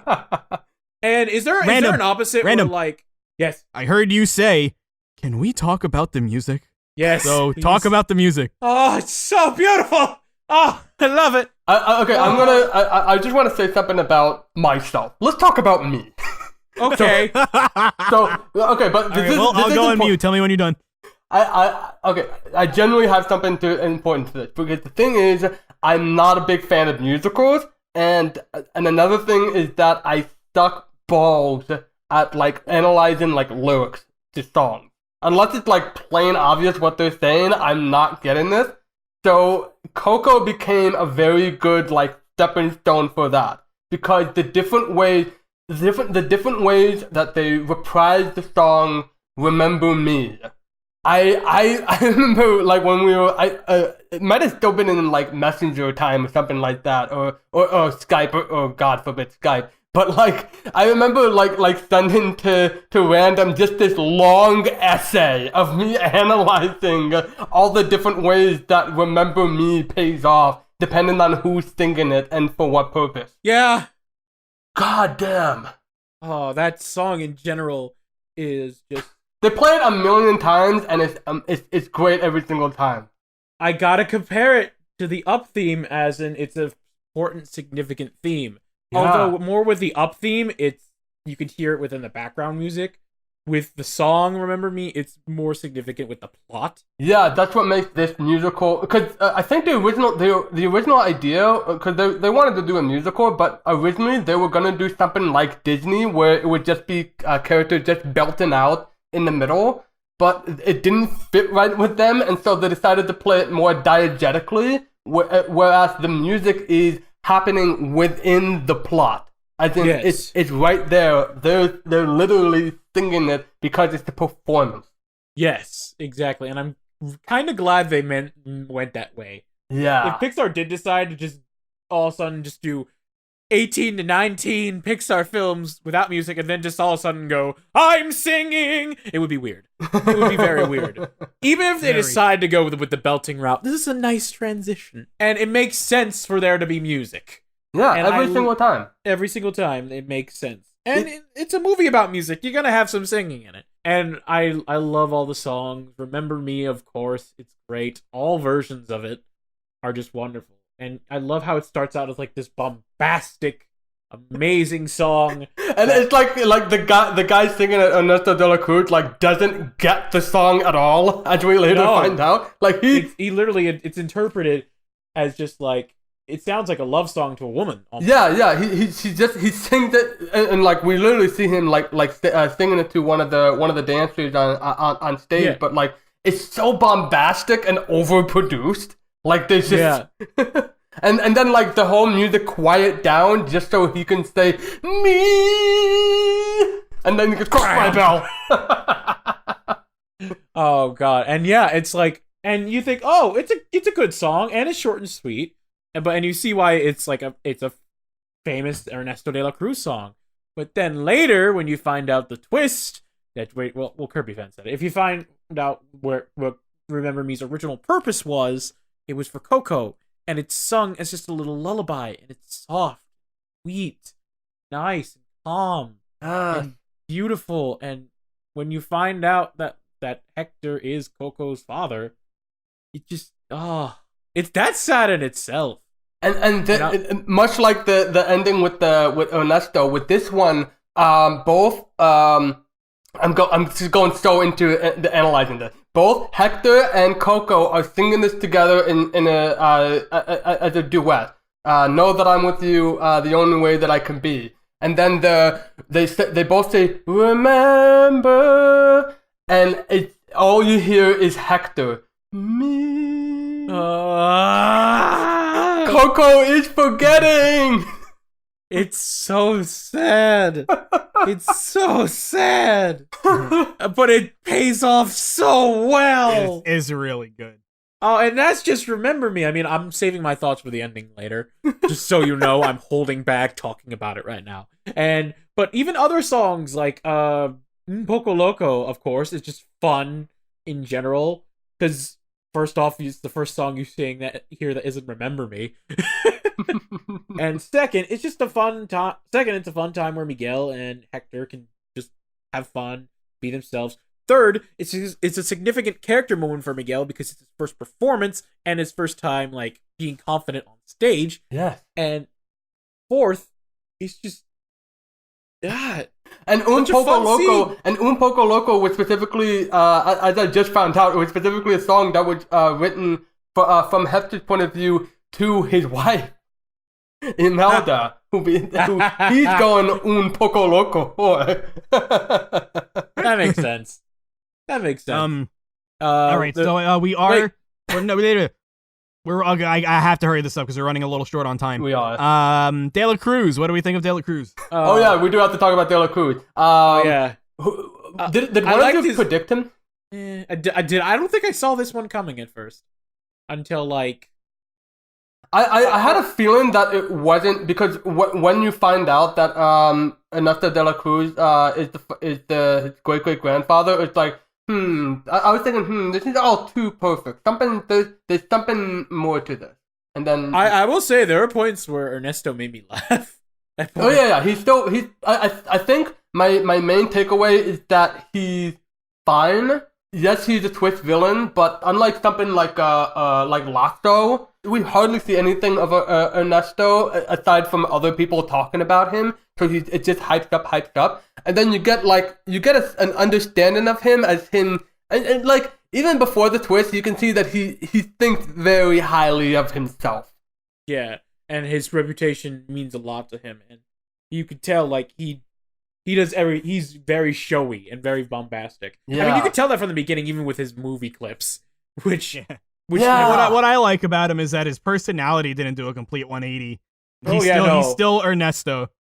And is there an opposite where, like... Yes. I heard you say, can we talk about the music? Yes. So, talk about the music. Oh, it's so beautiful! Oh, I love it! I just want to say something about myself. Let's talk about me. Okay. But I'll go on mute. Tell me when you're done. I generally have something important to this, because the thing is, I'm not a big fan of musicals, and another thing is that I suck balls at like analyzing like lyrics to songs. Unless it's like plain obvious what they're saying, I'm not getting this. So Coco became a very good like stepping stone for that, because the different ways that they reprised the song "Remember Me." I remember like when we were it might have still been in like Messenger time or something like that, or Skype or God forbid Skype. But like I remember like sending to Random just this long essay of me analyzing all the different ways that "Remember Me" pays off, depending on who's singing it and for what purpose. Yeah. God damn. Oh, that song in general is just... They play it a million times, and it's great every single time. I gotta compare it to the Up theme, as in it's an important, significant theme. Yeah. Although more with the Up theme, you can hear it within the background music. With the song "Remember Me," it's more significant with the plot. Yeah, that's what makes this musical. Because I think the original idea, because they wanted to do a musical, but originally they were gonna do something like Disney, where it would just be a character just belting out in the middle, but it didn't fit right with them, and so they decided to play it more diegetically, whereas the music is happening within the plot. I think it's right there. They're literally singing it because it's the performance. Yes, exactly, and I'm kind of glad they went that way. Yeah. If Pixar did decide to just all of a sudden just do 18 to 19 Pixar films without music and then just all of a sudden go, "I'm singing," it would be weird. It would be very weird. Even if they decide to go with the belting route, this is a nice transition, and it makes sense for there to be music. Yeah, and every single time. Every single time, it makes sense. And it's a movie about music. You're gonna have some singing in it. And I love all the songs. "Remember Me," of course. It's great. All versions of it are just wonderful. And I love how it starts out as like this bombastic, amazing song. And it's like the guy singing it, Ernesto de la Cruz, like doesn't get the song at all, as we later find out. Like he literally, it's interpreted as just like, it sounds like a love song to a woman. Almost. Yeah. He sings it, and like we literally see him like singing it to one of the dancers on stage. Yeah. But like it's so bombastic and overproduced. Like there's just And then like the whole music quiet down just so he can say me, and then you can crack my bell. Oh god, and yeah, it's like, and you think, oh, it's a good song, and it's short and sweet, and you see why it's like it's a famous Ernesto de la Cruz song. But then later, when you find out the twist, KirbyFan said it. If you find out what Remember Me's original purpose was, it was for Coco, and it's sung as just a little lullaby, and it's soft, sweet, nice, and calm, and beautiful. And when you find out that Hector is Coco's father, it just that's sad in itself. And much like the ending with Ernesto, with this one, both I'm just going so into the analyzing this. Both Hector and Coco are singing this together in as a duet. Know that I'm with you, the only way that I can be. And then they both say remember, and all you hear is Hector. Me. Coco is forgetting. It's so sad. It's so sad. But it pays off so well. It is really good. Oh, and that's just Remember Me. I mean, I'm saving my thoughts for the ending later. Just so you know, I'm holding back talking about it right now. But even other songs like Poco Loco, of course, is just fun in general. Because first off, it's the first song you sing that isn't Remember Me. And second, it's just a fun time. Second, it's a fun time where Miguel and Hector can just have fun, be themselves. Third, it's a significant character moment for Miguel because it's his first performance and his first time like being confident on stage. Yeah. And fourth, it's just and Un Poco Loco was specifically, as I just found out, it was specifically a song that was written from Hector's point of view to his wife, Imelda, who he's going Un Poco Loco for. That makes sense. That makes sense. All right, so we are. I have to hurry this up because we're running a little short on time. We are. De La Cruz. What do we think of De La Cruz? Oh yeah, we do have to talk about De La Cruz. Yeah. Did one of you predict him? I did. I don't think I saw this one coming at first. Until like. I had a feeling that it wasn't, because when you find out that Ernesto de la Cruz is his great grandfather, it's like I was thinking this is all too perfect. There's something more to this. And then I will say there are points where Ernesto made me laugh. Oh yeah, I think my main takeaway is that he's fine. Yes, he's a twist villain, but unlike something like Lasso, we hardly see anything of Ernesto aside from other people talking about him. So it's just hyped up, and then you get an understanding of him as him, and like even before the twist, you can see that he thinks very highly of himself. Yeah, and his reputation means a lot to him, and you could tell like he's very showy and very bombastic. Yeah. I mean, you could tell that from the beginning, even with his movie clips, which what I like about him is that his personality didn't do a complete 180. He's still Ernesto.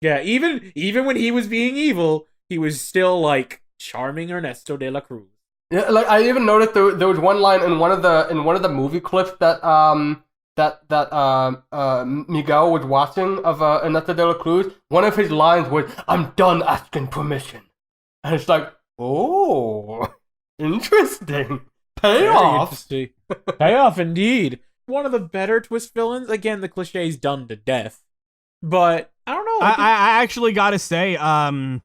Yeah, even when he was being evil, he was still like charming Ernesto de la Cruz. Yeah, like I even noticed there was one line in one of the movie clips that Miguel was watching of Ernesto de la Cruz. One of his lines was, "I'm done asking permission," and it's like, oh, interesting. Payoff. Interesting. Payoff indeed. One of the better twist villains. Again, the cliche's done to death, but I don't know. I actually gotta say, I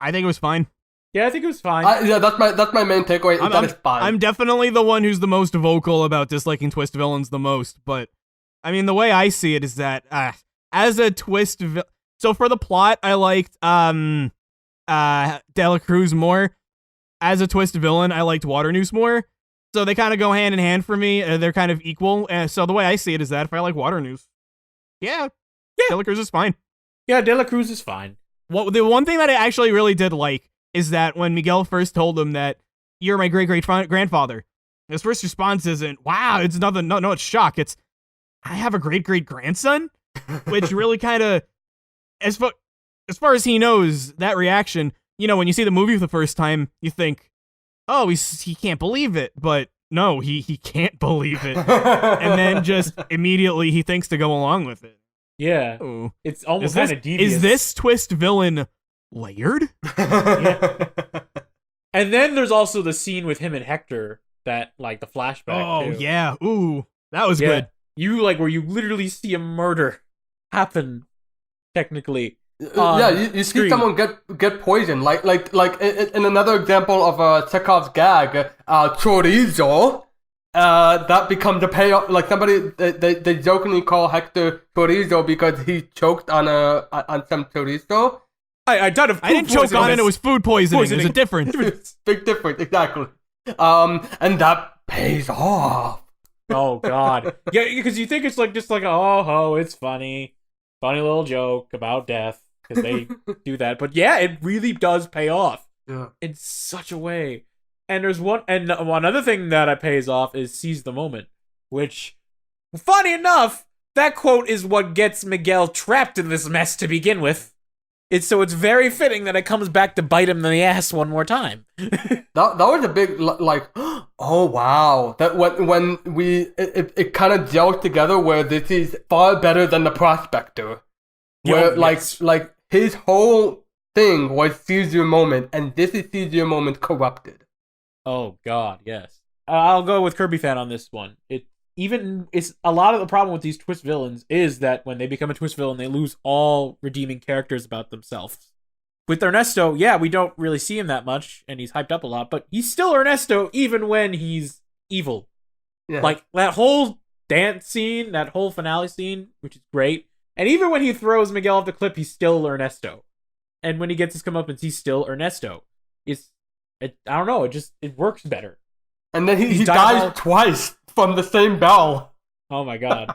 think it was fine. Yeah, I think it was fine. Yeah, that's my main takeaway. That is fine. I'm definitely the one who's the most vocal about disliking twist villains the most, but I mean, the way I see it is that as a twist so for the plot, I liked De La Cruz more. As a twist villain, I liked Waternoose more. So they kind of go hand in hand for me. They're kind of equal. So the way I see it is that if I like Waternoose, yeah, De La Cruz is fine. Yeah, De La Cruz is fine. The one thing that I actually really did like is that when Miguel first told him that you're my great grandfather, his first response isn't, wow, it's nothing. No, it's shock. It's, I have a great-great-grandson? Which really kind of, as far as he knows, that reaction, when you see the movie for the first time, you think, oh, he can't believe it, but no, he can't believe it. And then just immediately he thinks to go along with it. Yeah. Ooh. It's almost kind of devious. Is this twist villain layered? Yeah. And then there's also the scene with him and Hector, that, like, the flashback. Oh, too. yeah. Ooh, that was good. Where you literally see a murder happen, technically. You see someone get poisoned, like in another example of Chekhov's gag, chorizo. That becomes a payoff. Like somebody, they jokingly call Hector chorizo because he choked on some chorizo. I didn't choke on it. It was food poisoning. There's a difference. Big difference, exactly. And that pays off. Oh God, yeah, because you think it's like just like it's funny little joke about death because they do that, but yeah, it really does pay off in such a way. And there's one other thing that it pays off is seize the moment, which, funny enough, that quote is what gets Miguel trapped in this mess to begin with. It's very fitting that it comes back to bite him in the ass one more time. that was a big like, oh wow, that when it kind of gelled together where this is far better than the Prospector, where like his whole thing was seize your moment, and this is seize your moment corrupted. Oh God, yes. I'll go with KirbyFan on this one. It's a lot of the problem with these twist villains is that when they become a twist villain, they lose all redeeming characters about themselves. With Ernesto, yeah, we don't really see him that much, and he's hyped up a lot, but he's still Ernesto even when he's evil. Yeah. Like, that whole dance scene, that whole finale scene, which is great, and even when he throws Miguel off the cliff, he's still Ernesto. And when he gets his comeuppance, he's still Ernesto. I don't know, it works better. And then he dies twice from the same bell. Oh my God.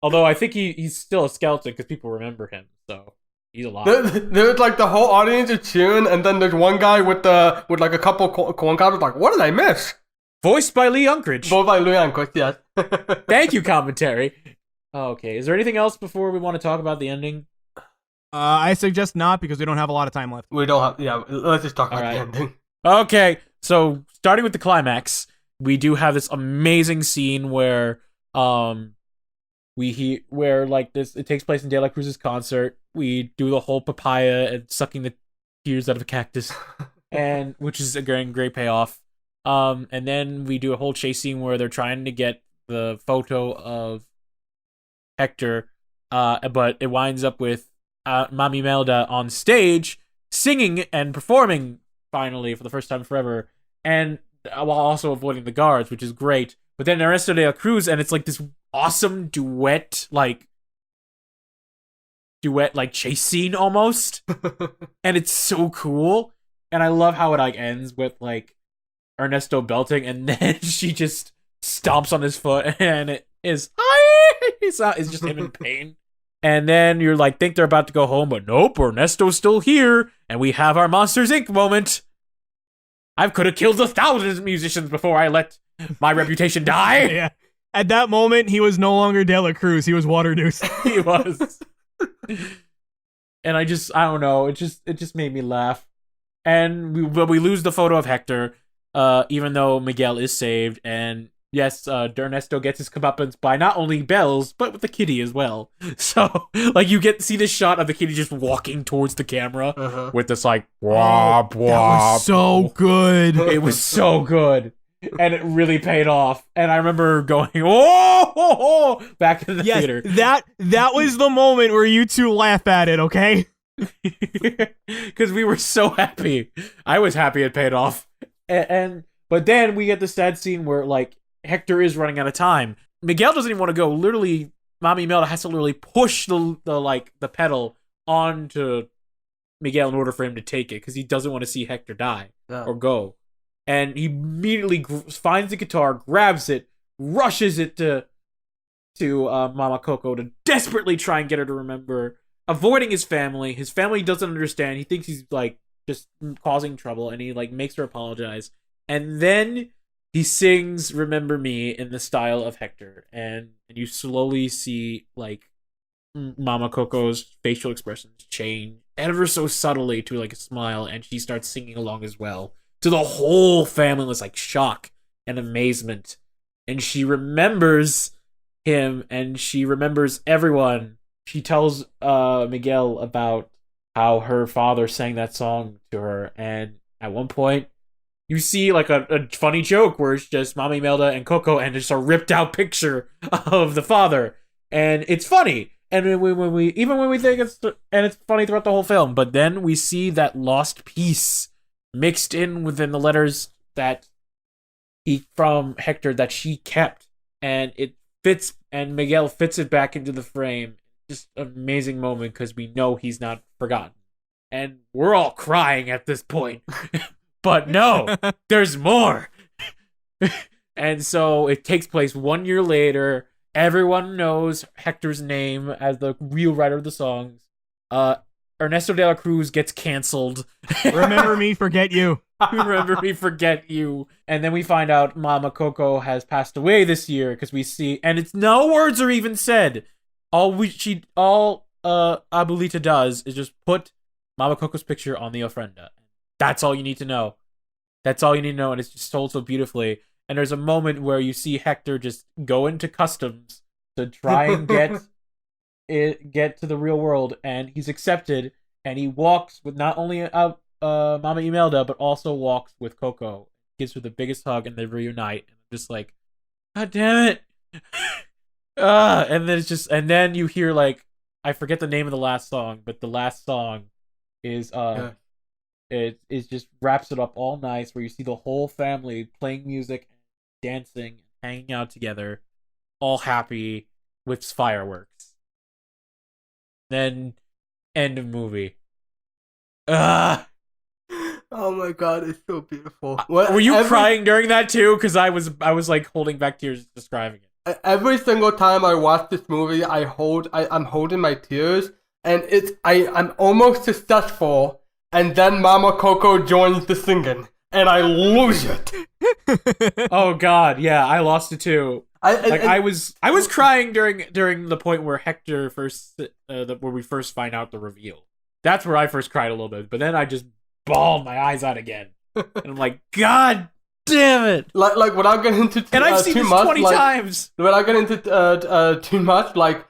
Although I think he's still a skeleton because people remember him, so he's alive. There's like the whole audience is cheering, and then there's one guy with like a couple corn cobs like, what did I miss? Voiced by Lee Unkrich. Voiced by Lee Unkrich, yes. Thank you, commentary. Okay, is there anything else before we want to talk about the ending? I suggest not because we don't have a lot of time left. We don't have, yeah, let's just talk about the ending. Okay, so starting with the climax, we do have this amazing scene where it takes place in De La Cruz's concert. We do the whole papaya and sucking the tears out of a cactus, and which is a great payoff. And then we do a whole chase scene where they're trying to get the photo of Hector, but it winds up with Mami Melda on stage singing and performing finally for the first time forever, and while also avoiding the guards, which is great. But then Ernesto de la Cruz, and it's like this awesome duet chase scene almost, and it's so cool. And I love how it like ends with like Ernesto belting, and then she just stomps on his foot, and it is it's just him in pain. And then you're like, think they're about to go home, but nope, Ernesto's still here, and we have our Monsters Inc. moment. I could have killed 1,000 musicians before I let my reputation die. Yeah. At that moment, he was no longer De La Cruz. He was Waternoose. He was. And I don't know. It just made me laugh. And we lose the photo of Hector, even though Miguel is saved. And yes, Ernesto gets his comeuppance by not only bells, but with the kitty as well. So, like, you get to see this shot of the kitty just walking towards the camera with this, like, wop, wop. That was so good. It was so good. And it really paid off. And I remember going, oh, back in the theater. That was the moment where you two laugh at it, okay? Because we were so happy. I was happy it paid off. But then we get the sad scene where, like, Hector is running out of time. Miguel doesn't even want to go. Literally, Mami Melda has to literally push the pedal onto Miguel in order for him to take it, because he doesn't want to see Hector die or go. And he immediately finds the guitar, grabs it, rushes it to Mama Coco to desperately try and get her to remember, avoiding his family. His family doesn't understand. He thinks he's like just causing trouble, and he like makes her apologize. And then he sings "Remember Me" in the style of Hector, and you slowly see like Mama Coco's facial expressions change ever so subtly to like a smile, and she starts singing along as well. To the whole family was like shock and amazement, and she remembers him, and she remembers everyone. She tells Miguel about how her father sang that song to her, and at one point you see like a funny joke where it's just Mama Imelda and Coco and just a ripped out picture of the father, and it's funny. And when we think it's funny throughout the whole film, but then we see that lost piece mixed in within the letters that from Hector that she kept, and it fits, and Miguel fits it back into the frame. Just an amazing moment because we know he's not forgotten, and we're all crying at this point. But no, there's more. And so it takes place 1 year later. Everyone knows Hector's name as the real writer of the songs. Ernesto de la Cruz gets canceled. Remember me, forget you. Remember me, forget you. And then we find out Mama Coco has passed away this year because we see, and it's no words are even said. All Abuelita does is just put Mama Coco's picture on the ofrenda. That's all you need to know. That's all you need to know, and it's just told so beautifully. And there's a moment where you see Hector just go into customs to try and get to the real world, and he's accepted, and he walks with not only Mama Imelda, but also walks with Coco. Gives her the biggest hug, and they reunite. And I'm just like, God damn it! And then and then you hear like, I forget the name of the last song, but the last song is it just wraps it up all nice, where you see the whole family playing music, dancing, hanging out together, all happy with fireworks. Then end of movie. Oh my god, it's so beautiful. Were you crying during that too? Because I was like holding back tears describing it. Every single time I watch this movie, I'm holding my tears, and I'm almost successful, and then Mama Coco joins the singing, and I lose it. Oh god, yeah, I lost it too. I was crying during the point where Hector first where we first find out the reveal. That's where I first cried a little bit, but then I just bawled my eyes out again, and I'm like, God damn it! Like without getting into and I've seen too this much, 20 times. Without getting into too much, like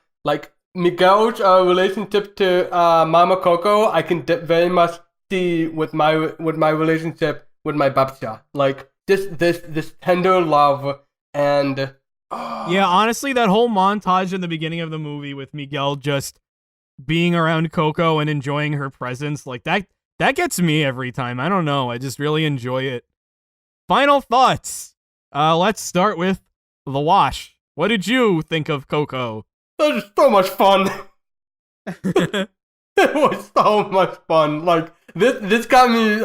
Miguel's relationship to Mama Coco, I can very much see with my relationship with my babcha. Like this tender love and yeah, honestly, that whole montage in the beginning of the movie with Miguel just being around Coco and enjoying her presence, like that gets me every time. I don't know, I just really enjoy it. Final thoughts. Let's start with the Wash. What did you think of Coco? It was so much fun. It was so much fun. Like this got me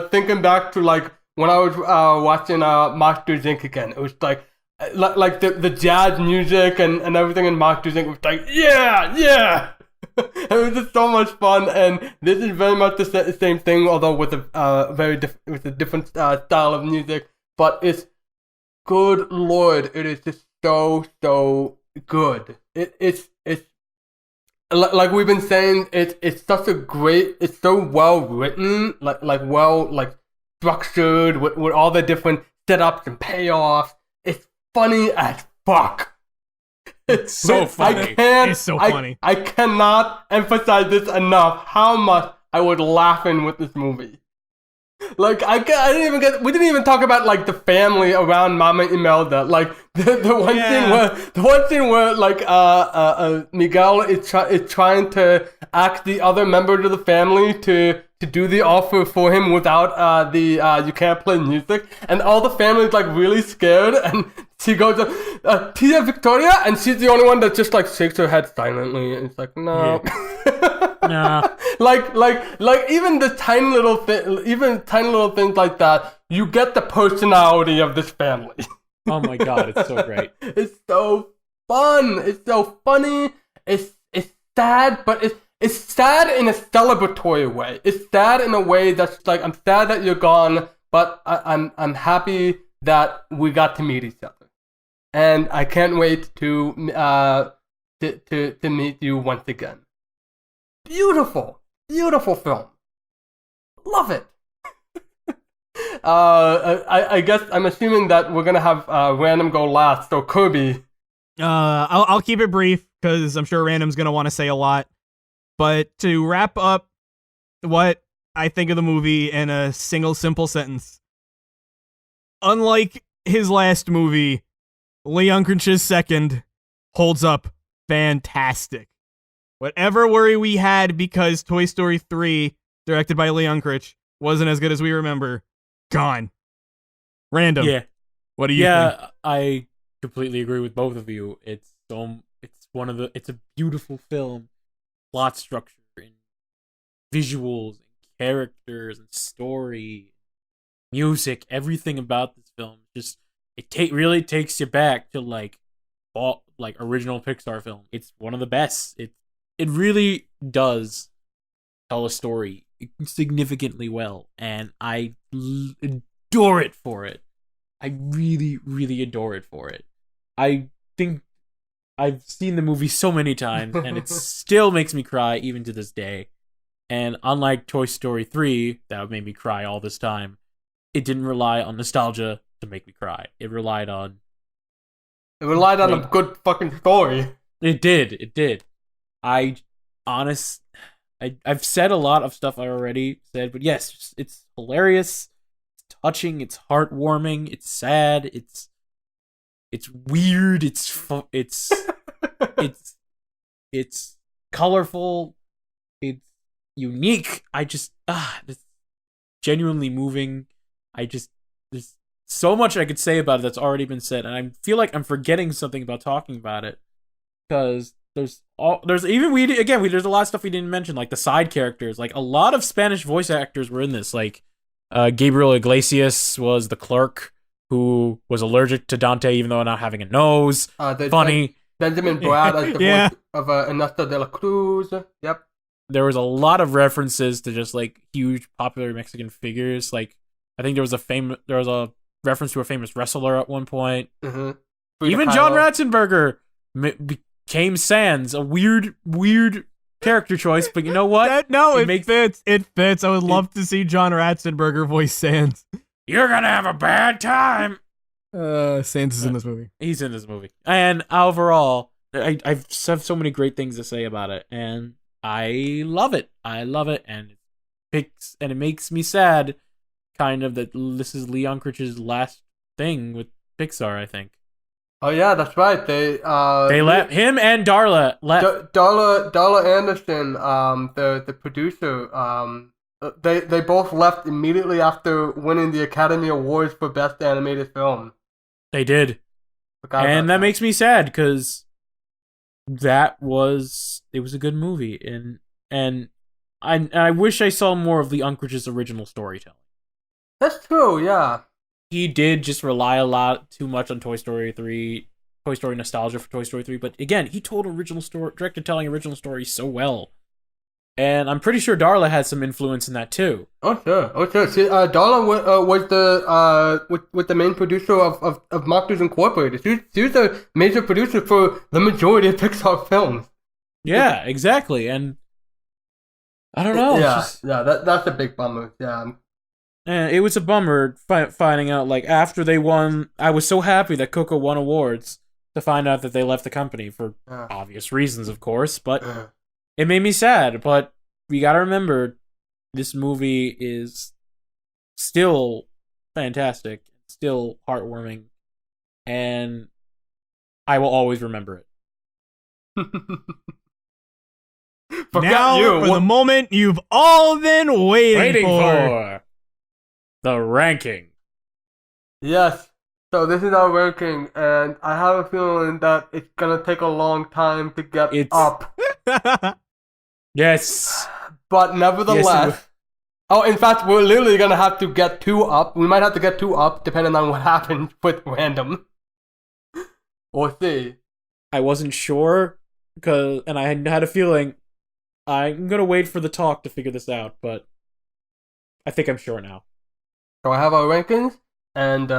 thinking back to like when I was watching Monsters Inc. again. It was like the jazz music and everything in Monsters Inc. was like yeah. It was just so much fun, and this is very much the same thing, although with a different style of music. But it's good lord, it is just so good. It's like we've been saying, it's such a great, it's so well written, like structured with all the different setups and payoffs. It's funny as fuck. It's so funny. It's so funny. I cannot emphasize this enough, how much I was laughing with this movie. Like we didn't even talk about like the family around Mama Imelda. Like the one scene where like Miguel is trying to ask the other members of the family to do the offer for him without the you can't play music, and all the family is like really scared, and she goes Tia Victoria, and she's the only one that just like shakes her head silently, and it's like no. Nah. like even the tiny little things like that, you get the personality of this family. Oh my god, it's so great. It's so fun. It's so funny. It's sad, but it's sad in a celebratory way. It's sad in a way that's like, I'm sad that you're gone, but I'm happy that we got to meet each other, and I can't wait to meet you once again. Beautiful, beautiful film. Love it. I guess I'm assuming that we're gonna have Random go last. So Kirby. I'll keep it brief because I'm sure Random's gonna want to say a lot. But to wrap up what I think of the movie in a single simple sentence, unlike his last movie, Lee Unkrich's second holds up fantastic. Whatever worry we had because Toy Story 3, directed by Lee Unkrich, wasn't as good as we remember, gone. Random. Yeah. What do you think? Yeah, I completely agree with both of you. It's a beautiful film. Plot structure and visuals and characters and story, music, everything about this film just really takes you back to like original Pixar film. It's one of the best. It really does tell a story significantly well, and I adore it for it. I really, really adore it for it. I think I've seen the movie so many times, and it still makes me cry even to this day. And unlike Toy Story 3, that made me cry all this time, it didn't rely on nostalgia to make me cry. It relied on a good fucking story. It did. I've said a lot of stuff I already said, but yes, it's hilarious, it's touching, it's heartwarming, it's sad, it's weird, it's colorful, it's unique. It's genuinely moving. There's so much I could say about it that's already been said, and I feel like I'm forgetting something about talking about it because there's a lot of stuff we didn't mention, like the side characters. Like a lot of Spanish voice actors were in this. Like Gabriel Iglesias was the clerk who was allergic to Dante, even though not having a nose. Funny. Benjamin Bratt as the voice of Ernesto de la Cruz. Yep. There was a lot of references to just like huge popular Mexican figures. Like I think there was a reference to a famous wrestler at one point. Mm-hmm. Even John Ratzenberger became Sans, a weird character choice, but you know what? It fits. It fits. I would love to see John Ratzenberger voice Sans. You're gonna have a bad time. Sans is in this movie. He's in this movie. And overall, I have so many great things to say about it, and I love it. And it makes me sad, kind of, that this is Lee Unkrich's last thing with Pixar, I think. Oh yeah, that's right. They let him and Darla left. Darla Anderson, the producer, they both left immediately after winning the Academy Awards for Best Animated Film. They did. And that makes me sad because it was a good movie, and I wish I saw more of Lee Unkrich's original storytelling. That's true, yeah. He did just rely a lot too much on Toy Story nostalgia for Toy Story 3, but again, he told director-telling original stories so well. And I'm pretty sure Darla had some influence in that too. Oh sure. See, Darla was the main producer of Monsters Incorporated. She was a major producer for the majority of Pixar films. Yeah, exactly. And I don't know. That's a big bummer. Yeah. And it was a bummer finding out, like, after they won. I was so happy that Coco won awards to find out that they left the company for obvious reasons, of course. But it made me sad. But we gotta remember, this movie is still fantastic, still heartwarming, and I will always remember it. Now, for the moment you've all been waiting for. The ranking. Yes. So this is our ranking, and I have a feeling that it's gonna take a long time to get up. Yes. But nevertheless, in fact, we're literally gonna have to get 2 up. We might have to get 2 up, depending on what happens with Random. We'll see. I wasn't sure, and I had a feeling. I'm gonna wait for the talk to figure this out, but I think I'm sure now. So I have our rankings, and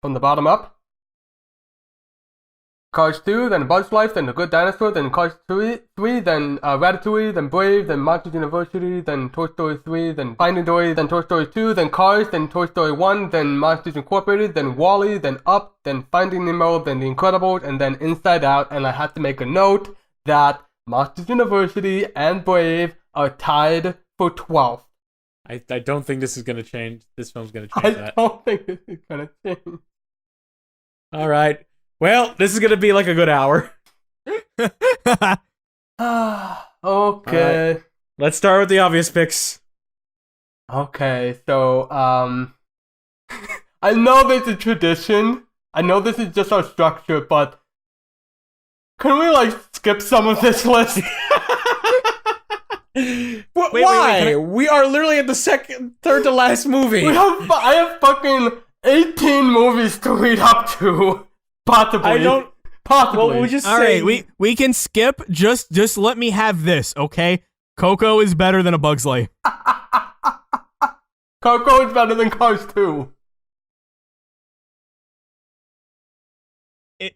from the bottom up. Cars 2, then Bug's Life, then The Good Dinosaur, then Cars 3, then Ratatouille, then Brave, then Monsters University, then Toy Story 3, then Finding Dory, then Toy Story 2, then Cars, then Toy Story 1, then Monsters Incorporated, then WALL-E, then Up, then Finding Nemo, then The Incredibles, and then Inside Out. And I have to make a note that Monsters University and Brave are tied for 12th. I don't think this is going to change. This film's going to change that. I don't think this is going to change. All right. Well, this is going to be like a good hour. Okay. Right. Let's start with the obvious picks. Okay, so, I know this is tradition. I know this is just our structure, but can we, like, skip some of this list? Why? We are literally at the third to last movie. I have fucking 18 movies to read up to. Possibly. I don't. Possibly. Well, we just All right, we can skip. Just let me have this, okay? Coco is better than A Bug's Life. Coco is better than Cars 2.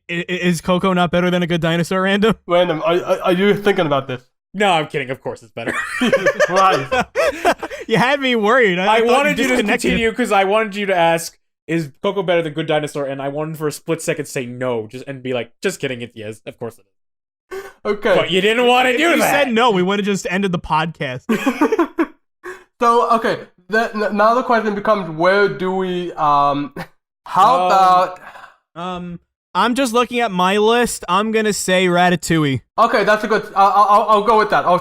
Is Coco not better than A Good Dinosaur, Random? Random, are you thinking about this? No, I'm kidding. Of course, it's better. Right. You had me worried. I wanted you to continue because I wanted you to ask, is Coco better than Good Dinosaur? And I wanted for a split second to say no, and be like, just kidding. It's yes, of course it is. Okay. But you didn't want to do If that. you said no, we would have just ended the podcast. So, okay, now the question becomes, where do we, how about... I'm just looking at my list. I'm gonna say Ratatouille. Okay, that's a good, I'll go with that. Are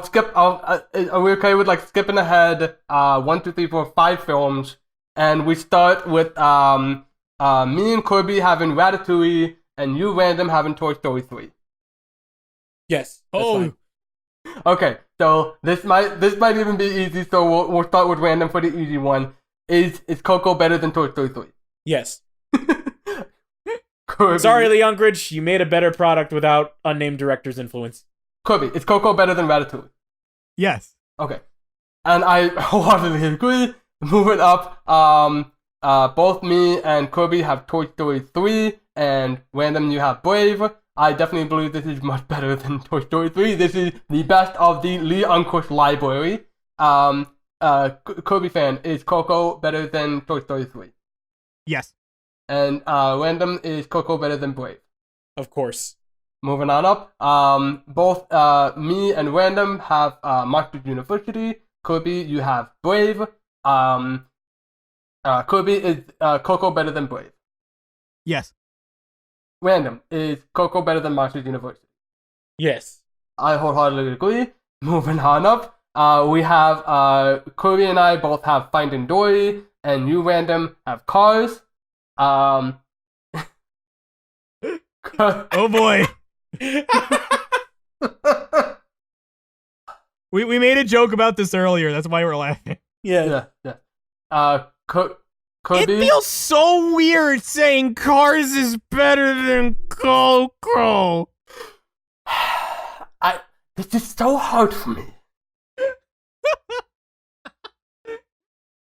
we okay with, like, skipping ahead, 1, 2, 3, 4, 5 films, and we start with, me and Kirby having Ratatouille, and you, Random, having Toy Story 3. Yes. Oh, Okay, so this might even be easy. So we'll start with Random for the easy one. Is Coco better than Toy Story 3? Yes. Kirby. Sorry, Leon Gridge, you made a better product without unnamed director's influence. Kirby, is Coco better than Ratatouille? yes. Okay, and I wholeheartedly agree. Moving up, both me and Kirby have Toy Story 3, and Random, you have Brave. I definitely believe this is much better than Toy Story 3. This is the best of the Lee Unkrich library. Kirby fan, is Coco better than Toy Story 3? Yes. And Random, is Coco better than Brave? Of course. Moving on up, both me and Random have Monsters University. Kirby, you have Brave. Kirby, is Coco better than Brave? Yes. Random, is Coco better than Monsters University? Yes. I wholeheartedly agree. Moving on up, we have Kirby and I both have Finding Dory, and you, Random, have Cars. Oh boy. We made a joke about this earlier. That's why we're laughing. Yeah. Kirby. It feels so weird saying Cars is better than Coco. This is so hard for me.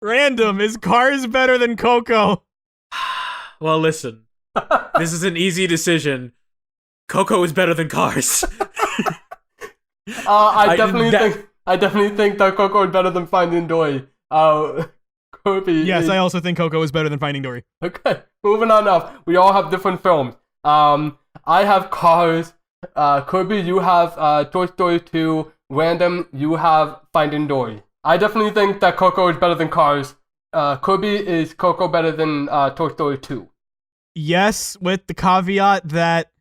Random, is Cars better than Coco? Well, listen. This is an easy decision. Coco is better than Cars. I definitely think that Coco is better than Finding Dory. Kirby. Yes, I also think Coco is better than Finding Dory. Okay, moving on up. We all have different films. I have Cars. Kirby, you have Toy Story 2. Random, you have Finding Dory. I definitely think that Coco is better than Cars. Kirby, is Coco better than Toy Story 2? Yes, with the caveat that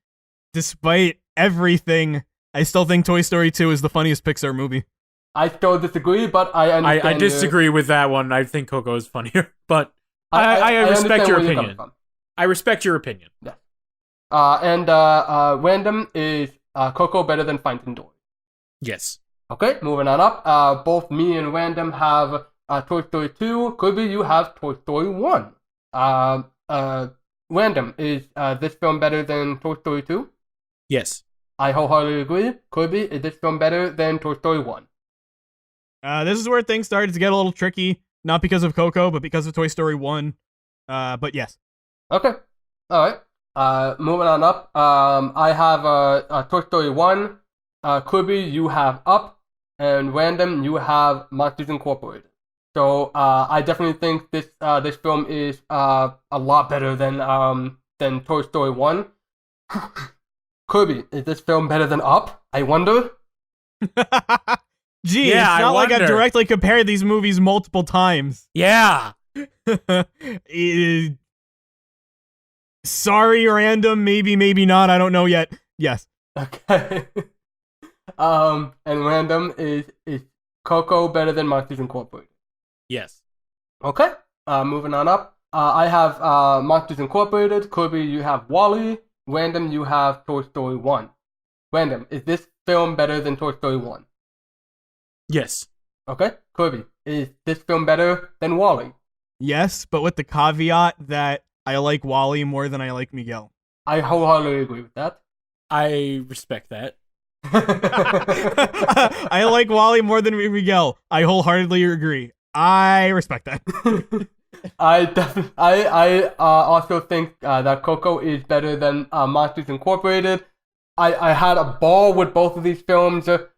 despite everything, I still think Toy Story 2 is the funniest Pixar movie. I still disagree, but I understand. I disagree with that one. I think Coco is funnier, but I respect your opinion. I respect your opinion. Yeah. And Random, is Coco better than Finding Dory? Yes. Okay, moving on up. Both me and Random have Toy Story 2. Kirby, you have Toy Story 1. Random, is this film better than Toy Story 2? Yes. I wholeheartedly agree. Kirby, is this film better than Toy Story 1? This is where things started to get a little tricky. Not because of Coco, but because of Toy Story 1. But yes. Okay. All right. Moving on up. I have Toy Story 1. Kirby, you have Up, and Random, you have Monsters Incorporated. So I definitely think this film is a lot better than Toy Story 1. Kirby, is this film better than Up? I wonder. Gee, Yeah, it's I not like I've wonder. directly compared these movies multiple times. Yeah. Sorry, Random. Maybe not. I don't know yet. Yes. Okay. And Random, is Coco better than Monsters Incorporated? Yes. Okay. Moving on up. I have Monsters Incorporated. Kirby, you have Wall-E. Random, you have Toy Story 1. Random, is this film better than Toy Story 1? Yes. Okay. Kirby, is this film better than Wall-E? Yes, but with the caveat that I like Wally more than I like Miguel. I wholeheartedly agree with that. I respect that. I like Wally more than Miguel. I wholeheartedly agree. I respect that. I also think that Coco is better than Monsters Incorporated. I had a ball with both of these films. The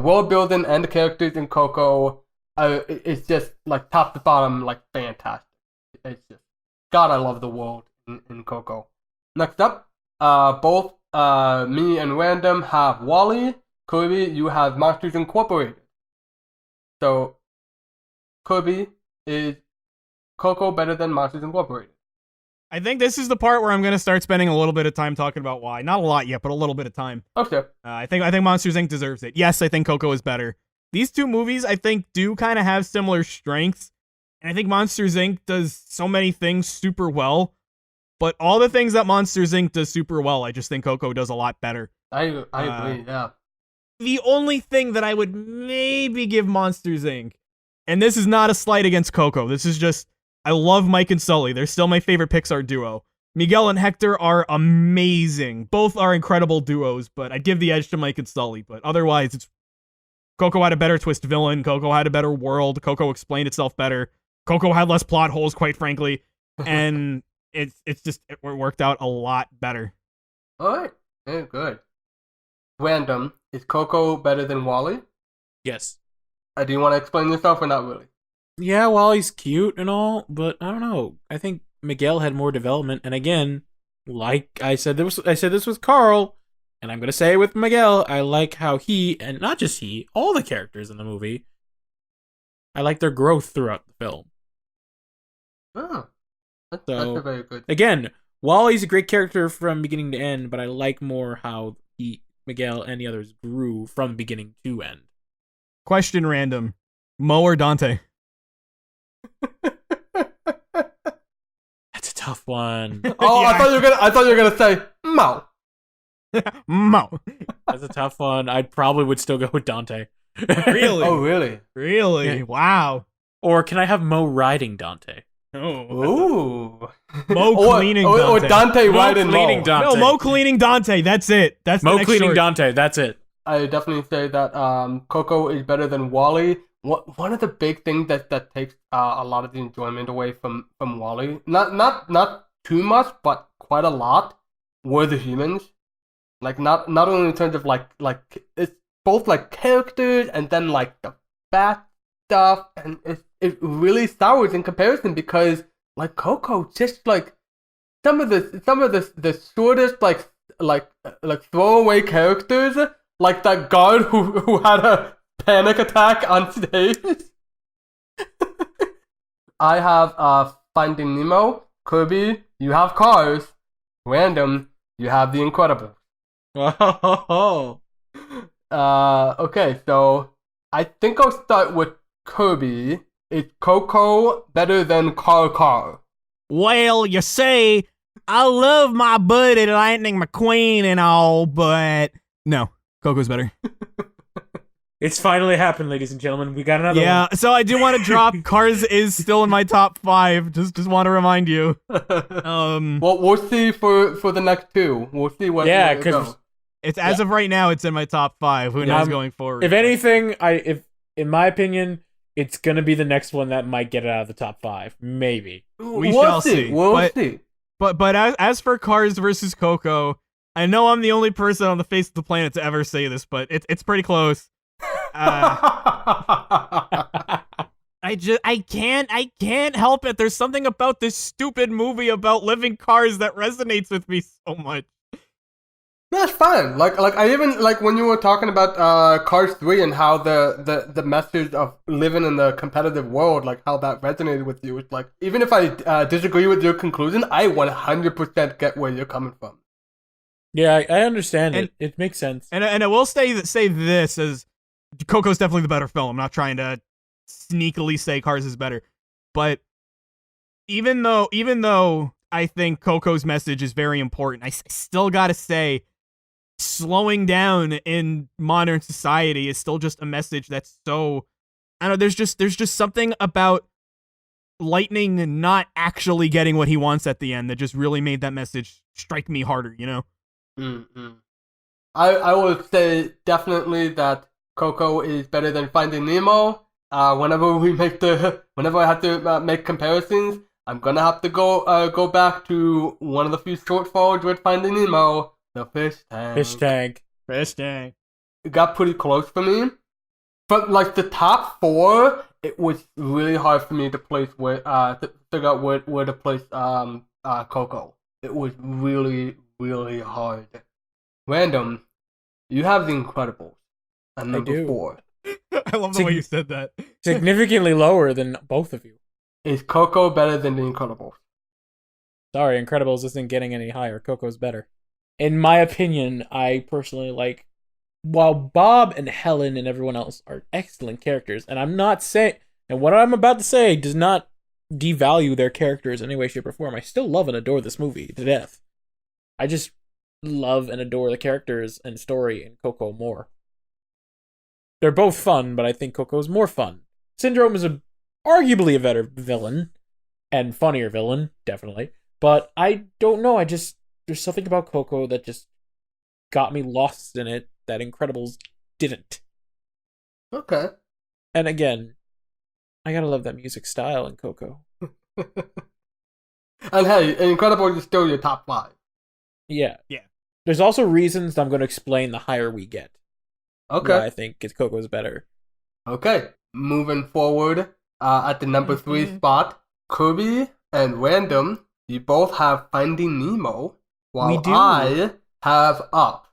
world building and the characters in Coco, it's just like top to bottom, like fantastic. It's just, God, I love the world in Coco. Next up, both me and Random have Wall-E. Kirby, you have Monsters Incorporated. So, Kirby, is Coco better than Monsters Incorporated? I think this is the part where I'm going to start spending a little bit of time talking about why. Not a lot yet, but a little bit of time. Okay. I think Monsters Inc. deserves it. Yes, I think Coco is better. These two movies, I think, do kind of have similar strengths. And I think Monsters Inc. does so many things super well. But all the things that Monsters Inc. does super well, I just think Coco does a lot better. I agree, yeah. The only thing that I would maybe give Monsters Inc., and this is not a slight against Coco, this is just, I love Mike and Sully. They're still my favorite Pixar duo. Miguel and Hector are amazing. Both are incredible duos, but I'd give the edge to Mike and Sully. But otherwise, it's Coco had a better twist villain. Coco had a better world. Coco explained itself better. Coco had less plot holes, quite frankly. And it worked out a lot better. Alright, very good. Random, is Coco better than Wall-E? Yes. Do you want to explain yourself or not really? Yeah, Wally's cute and all, but I don't know. I think Miguel had more development, and again, like I said this with Carl, and I'm gonna say it with Miguel. I like how he, and not just he, all the characters in the movie, I like their growth throughout the film. Oh, that's So, a very good. Again, Wally's a great character from beginning to end, but I like more how Miguel and the others grew from beginning to end. Question Random. Mo or Dante? That's a tough one. Oh, Yeah. I thought you were gonna say Mo. Mo. That's a tough one. I probably would still go with Dante. Really? Oh, really? Really? Yeah. Wow. Or can I have Mo riding Dante? Oh. Ooh. Mo cleaning or Dante. Dante Mo riding cleaning Mo. Dante. No, Mo cleaning Dante. That's it. That's the Mo next cleaning short. Dante. That's it. I definitely say that Coco is better than Wall-E. One of the big things that takes a lot of the enjoyment away from Wall-E, not too much, but quite a lot, were the humans. Like not only in terms of like it's both like characters and then like the bad stuff, and it really sours in comparison because like Coco just like some of the shortest like throwaway characters. Like that guard who had a panic attack on stage. I have Finding Nemo. Kirby, you have Cars. Random, you have The Incredibles. Oh. Okay, so I think I'll start with Kirby. Is Coco better than Car? Well, you see, I love my buddy Lightning McQueen and all, but no, Coco's better. It's finally happened, ladies and gentlemen. We got another one. Yeah, so I do want to drop Cars is still in my top 5. Just want to remind you. Well, we'll see for the next two. We'll see what. Yeah, because because It's as of right now, it's in my top 5. Who knows Um, going forward? if anything, if in my opinion, it's gonna be the next one that might get it out of the top 5. Maybe. We shall see. We'll But- see. But as for Cars versus Coco, I know I'm the only person on the face of the planet to ever say this, but it's pretty close. I can't help it. There's something about this stupid movie about living cars that resonates with me so much. That's fine. Like I even like when you were talking about Cars 3 and how the message of living in the competitive world, like how that resonated with you. It's like, even if I disagree with your conclusion, I 100% get where you're coming from. Yeah, I understand it. It makes sense. And I will say this as Coco's definitely the better film. I'm not trying to sneakily say Cars is better, but even though I think Coco's message is very important, I still gotta say, slowing down in modern society is still just a message that's so, I don't know, there's just something about Lightning not actually getting what he wants at the end that just really made that message strike me harder, you know? Mm-hmm. I would say definitely that Coco is better than Finding Nemo. Whenever I have to make comparisons, I'm gonna have to go back to one of the few shortfalls with Finding Nemo, the fish tank. Fish tank. It got pretty close for me, but like the top 4, it was really hard for me to place to figure out where to place Coco. It was really, really hard. Random, you have The Incredibles at number 4. I love the way you said that. Significantly lower than both of you. Is Coco better than The Incredibles? Sorry, Incredibles isn't getting any higher. Coco's better. In my opinion, I personally like, while Bob and Helen and everyone else are excellent characters, and I'm not saying, and what I'm about to say does not devalue their characters in any way, shape, or form. I still love and adore this movie to death. I just love and adore the characters and story in Coco more. They're both fun, but I think Coco's more fun. Syndrome is arguably a better villain, and funnier villain, definitely. But I don't know, there's something about Coco that just got me lost in it that Incredibles didn't. Okay. And again, I gotta love that music style in Coco. And hey, Incredibles is still your top 5. Yeah. There's also reasons I'm going to explain the higher we get. Okay. Why I think Coco's better. Okay. Moving forward, at the number 3 spot, Kirby and Random, you both have Finding Nemo, while We do. I have Up.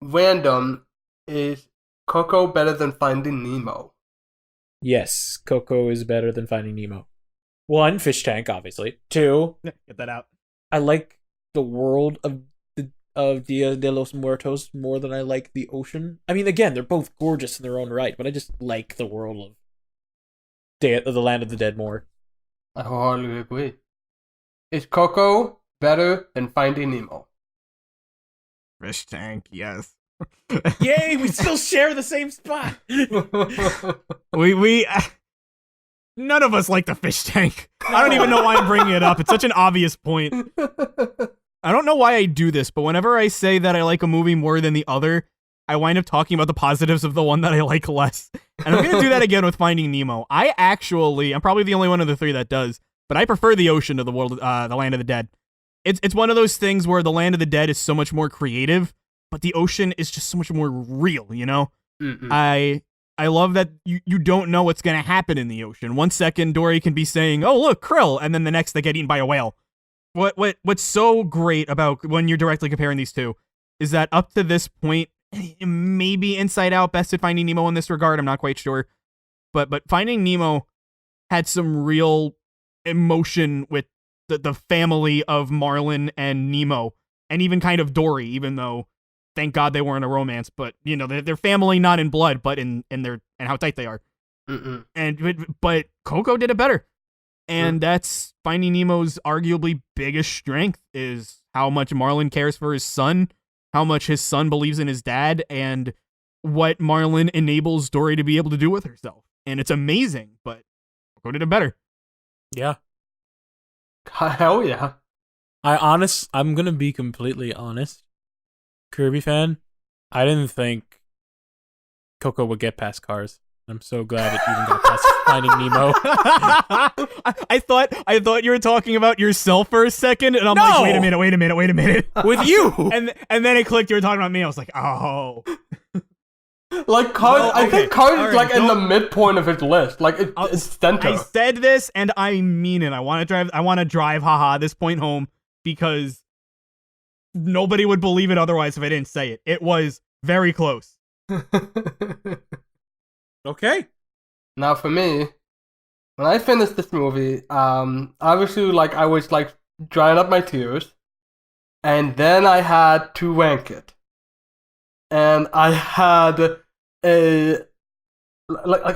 Random, is Coco better than Finding Nemo? Yes, Coco is better than Finding Nemo. 1, Fish Tank, obviously. 2, Get that out. I like the world of Dia de los Muertos more than I like the ocean. I mean, again, they're both gorgeous in their own right, but I just like the world of the Land of the Dead more. I wholeheartedly agree. Is Coco better than Finding Nemo? Fish tank, yes. Yay, we still share the same spot. we none of us like the fish tank. I don't even know why I'm bringing it up. It's such an obvious point. I don't know why I do this, but whenever I say that I like a movie more than the other, I wind up talking about the positives of the one that I like less. And I'm going to do that again with Finding Nemo. I'm probably the only one of the 3 that does, but I prefer the ocean to the world, the Land of the Dead. It's one of those things where the Land of the Dead is so much more creative, but the ocean is just so much more real, you know? Mm-mm. I love that you don't know what's going to happen in the ocean. One second, Dory can be saying, "Oh, look, krill," and then the next they get eaten by a whale. What's so great about when you're directly comparing these two is that up to this point, maybe Inside Out bested Finding Nemo in this regard. I'm not quite sure, but Finding Nemo had some real emotion with the family of Marlin and Nemo, and even kind of Dory. Even though, thank God they weren't a romance, but you know they're family not in blood, but in their and how tight they are. Mm-mm. But Coco did it better. And that's Finding Nemo's arguably biggest strength is how much Marlin cares for his son, how much his son believes in his dad, and what Marlin enables Dory to be able to do with herself. And it's amazing, but Coco did it better. Yeah. Hell yeah. I'm going to be completely honest. Kirby fan, I didn't think Coco would get past Cars. I'm so glad it even got past Finding Nemo. I thought you were talking about yourself for a second, and I'm like, wait a minute. With you! and then it clicked, you were talking about me. I was like, oh. Like, Cars, Well, I think Cars all is right, like in the midpoint of his list. Like, it's center. I said this, and I mean it. I want to drive, haha, this point home, because nobody would believe it otherwise if I didn't say it. It was very close. Okay. Now, for me, when I finished this movie, obviously, like, I was, like, drying up my tears, and then I had to rank it. And I had I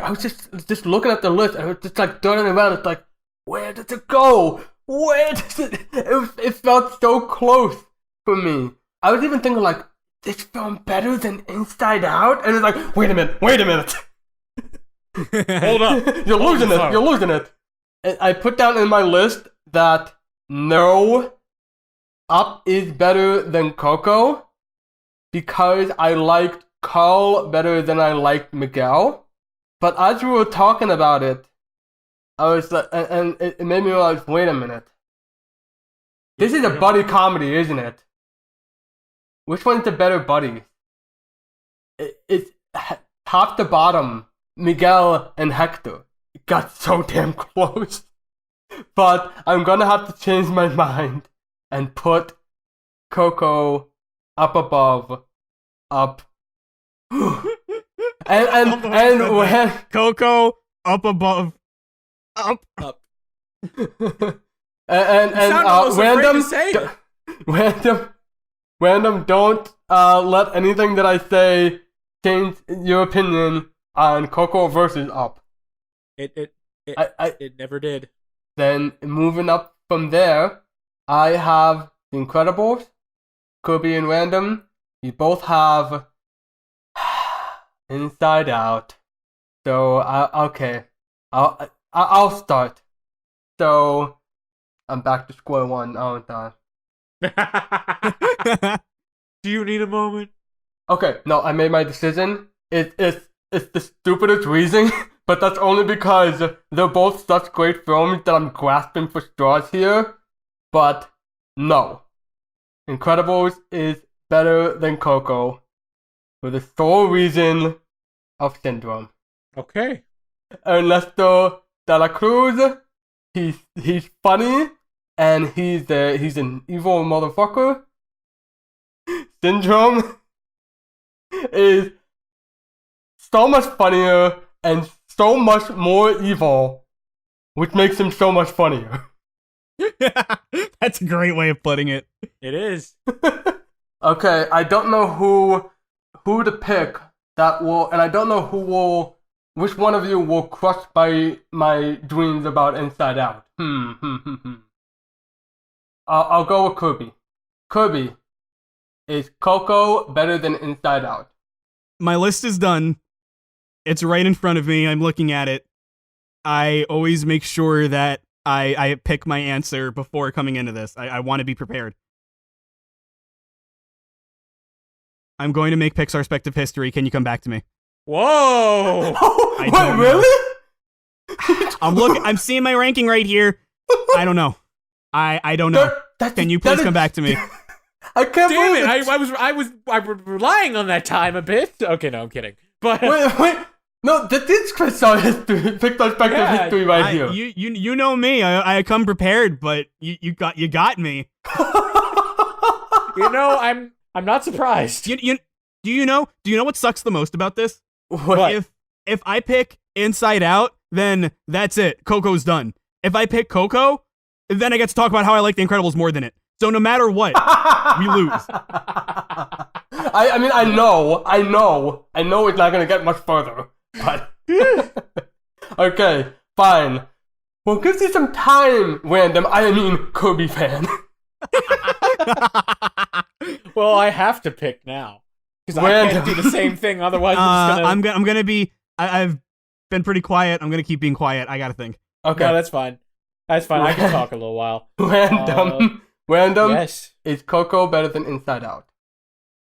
was just looking at the list, and I was just, like, turning around, it's like, where does it go? Where does it felt so close for me. I was even thinking, like, this film better than Inside Out? And it's like, wait a minute. Hold up. You're losing it. And I put down in my list that no, Up is better than Coco because I liked Carl better than I liked Miguel. But as we were talking about it, I was like, and it made me realize, wait a minute. This is a buddy comedy, isn't it? Which one's the better buddy? It's top to bottom. Miguel and Hector got so damn close. But I'm gonna have to change my mind and put Coco up above, up. and when Coco up above, up. and random, don't let anything that I say change your opinion on Coco versus Up. It never did. Then moving up from there, I have The Incredibles, Kirby and Random. You both have Inside Out. So okay, I'll start. So I'm back to square one, aren't I? Do you need a moment? Okay, no, I made my decision. It's the stupidest reason, but that's only because they're both such great films that I'm grasping for straws here. But no, Incredibles is better than Coco for the sole reason of syndrome. Okay. Ernesto de la Cruz, he's funny and he's an evil motherfucker. Syndrome is so much funnier and so much more evil, which makes him so much funnier. That's a great way of putting it. It is. Okay, I don't know who to pick that will, and I don't know which one of you will crush by my dreams about Inside Out. I'll go with Kirby. Kirby, is Coco better than Inside Out? My list is done. It's right in front of me. I'm looking at it. I always make sure that I pick my answer before coming into this. I want to be prepared. I'm going to make Pixarspective history. Can you come back to me? Whoa! Wait, really? I'm seeing my ranking right here. I don't know. I don't know. Can you please come back to me? I can't Damn believe it! I was relying on that time a bit. Okay, no, I'm kidding. But wait. No, this is Pixarspective history right here. You know me. I come prepared, but you got me. You know, I'm not surprised. Do you know what sucks the most about this? What? If I pick Inside Out, then that's it. Coco's done. If I pick Coco, then I get to talk about how I like The Incredibles more than it. So no matter what, we lose. I mean, I know it's not gonna get much further, but okay, fine. Well, give you some time, Kirby fan. Well, I have to pick now because I can't do the same thing. Otherwise, I'm gonna be. I've been pretty quiet. I'm gonna keep being quiet. I gotta think. Okay, no, that's fine. That's fine. I can talk a little while. Random. Yes. Is Coco better than Inside Out?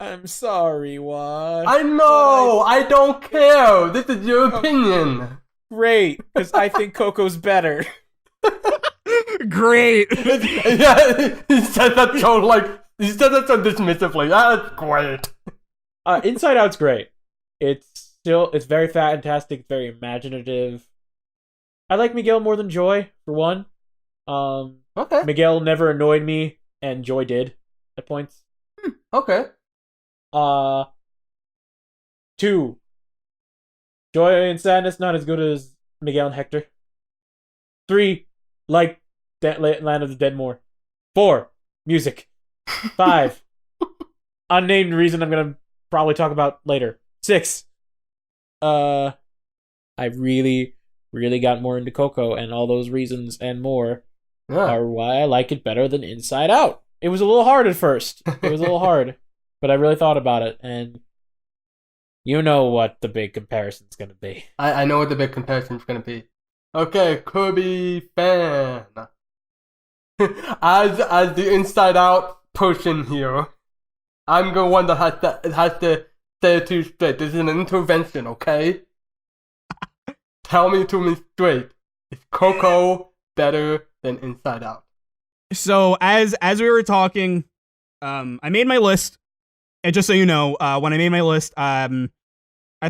I'm sorry, Wash. I know. I don't care. This is your opinion. Great, because I think Coco's better. Great. Yeah, he said that so dismissively. That's great. Inside Out's great. It's very fantastic. It's very imaginative. I like Miguel more than Joy, for one. Okay. Miguel never annoyed me, and Joy did at points. Okay. 2. Joy and Sadness not as good as Miguel and Hector. 3. Like Land of the Dead more. 4. Music. 5. Unnamed reason I'm gonna probably talk about later. 6. I really got more into Coco, and all those reasons and more are why I like it better than Inside Out. It was a little hard at first. It was a little hard, but I really thought about it, and you know what the big comparison's gonna be. I know what the big comparison's gonna be. Okay, Kirby fan. As the Inside Out person here, I'm the one that has to say it to you straight. This is an intervention, okay? Tell me to me straight. Is Coco better than Inside Out? So as we were talking, I made my list, and just so you know, when I made my list, I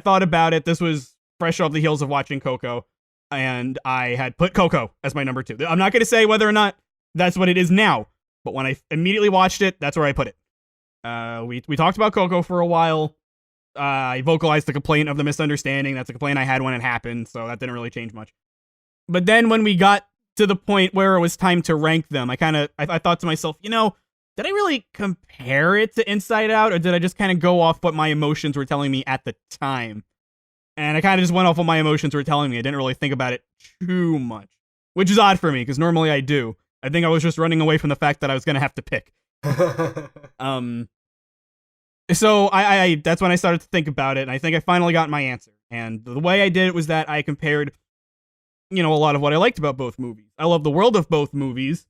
thought about it. This was fresh off the heels of watching Coco, and I had put Coco as my number 2. I'm not going to say whether or not that's what it is now, but when I immediately watched it, that's where I put it. We talked about Coco for a while. I vocalized the complaint of the misunderstanding. That's a complaint I had when it happened, so that didn't really change much. But then when we got to the point where it was time to rank them, I thought to myself, did I really compare it to Inside Out, or did I just kind of go off what my emotions were telling me at the time? And I kind of just went off what my emotions were telling me. I didn't really think about it too much, which is odd for me, because normally I do. I think I was just running away from the fact that I was going to have to pick. So I that's when I started to think about it, and I think I finally got my answer. And the way I did it was that I compared, a lot of what I liked about both movies. I love the world of both movies,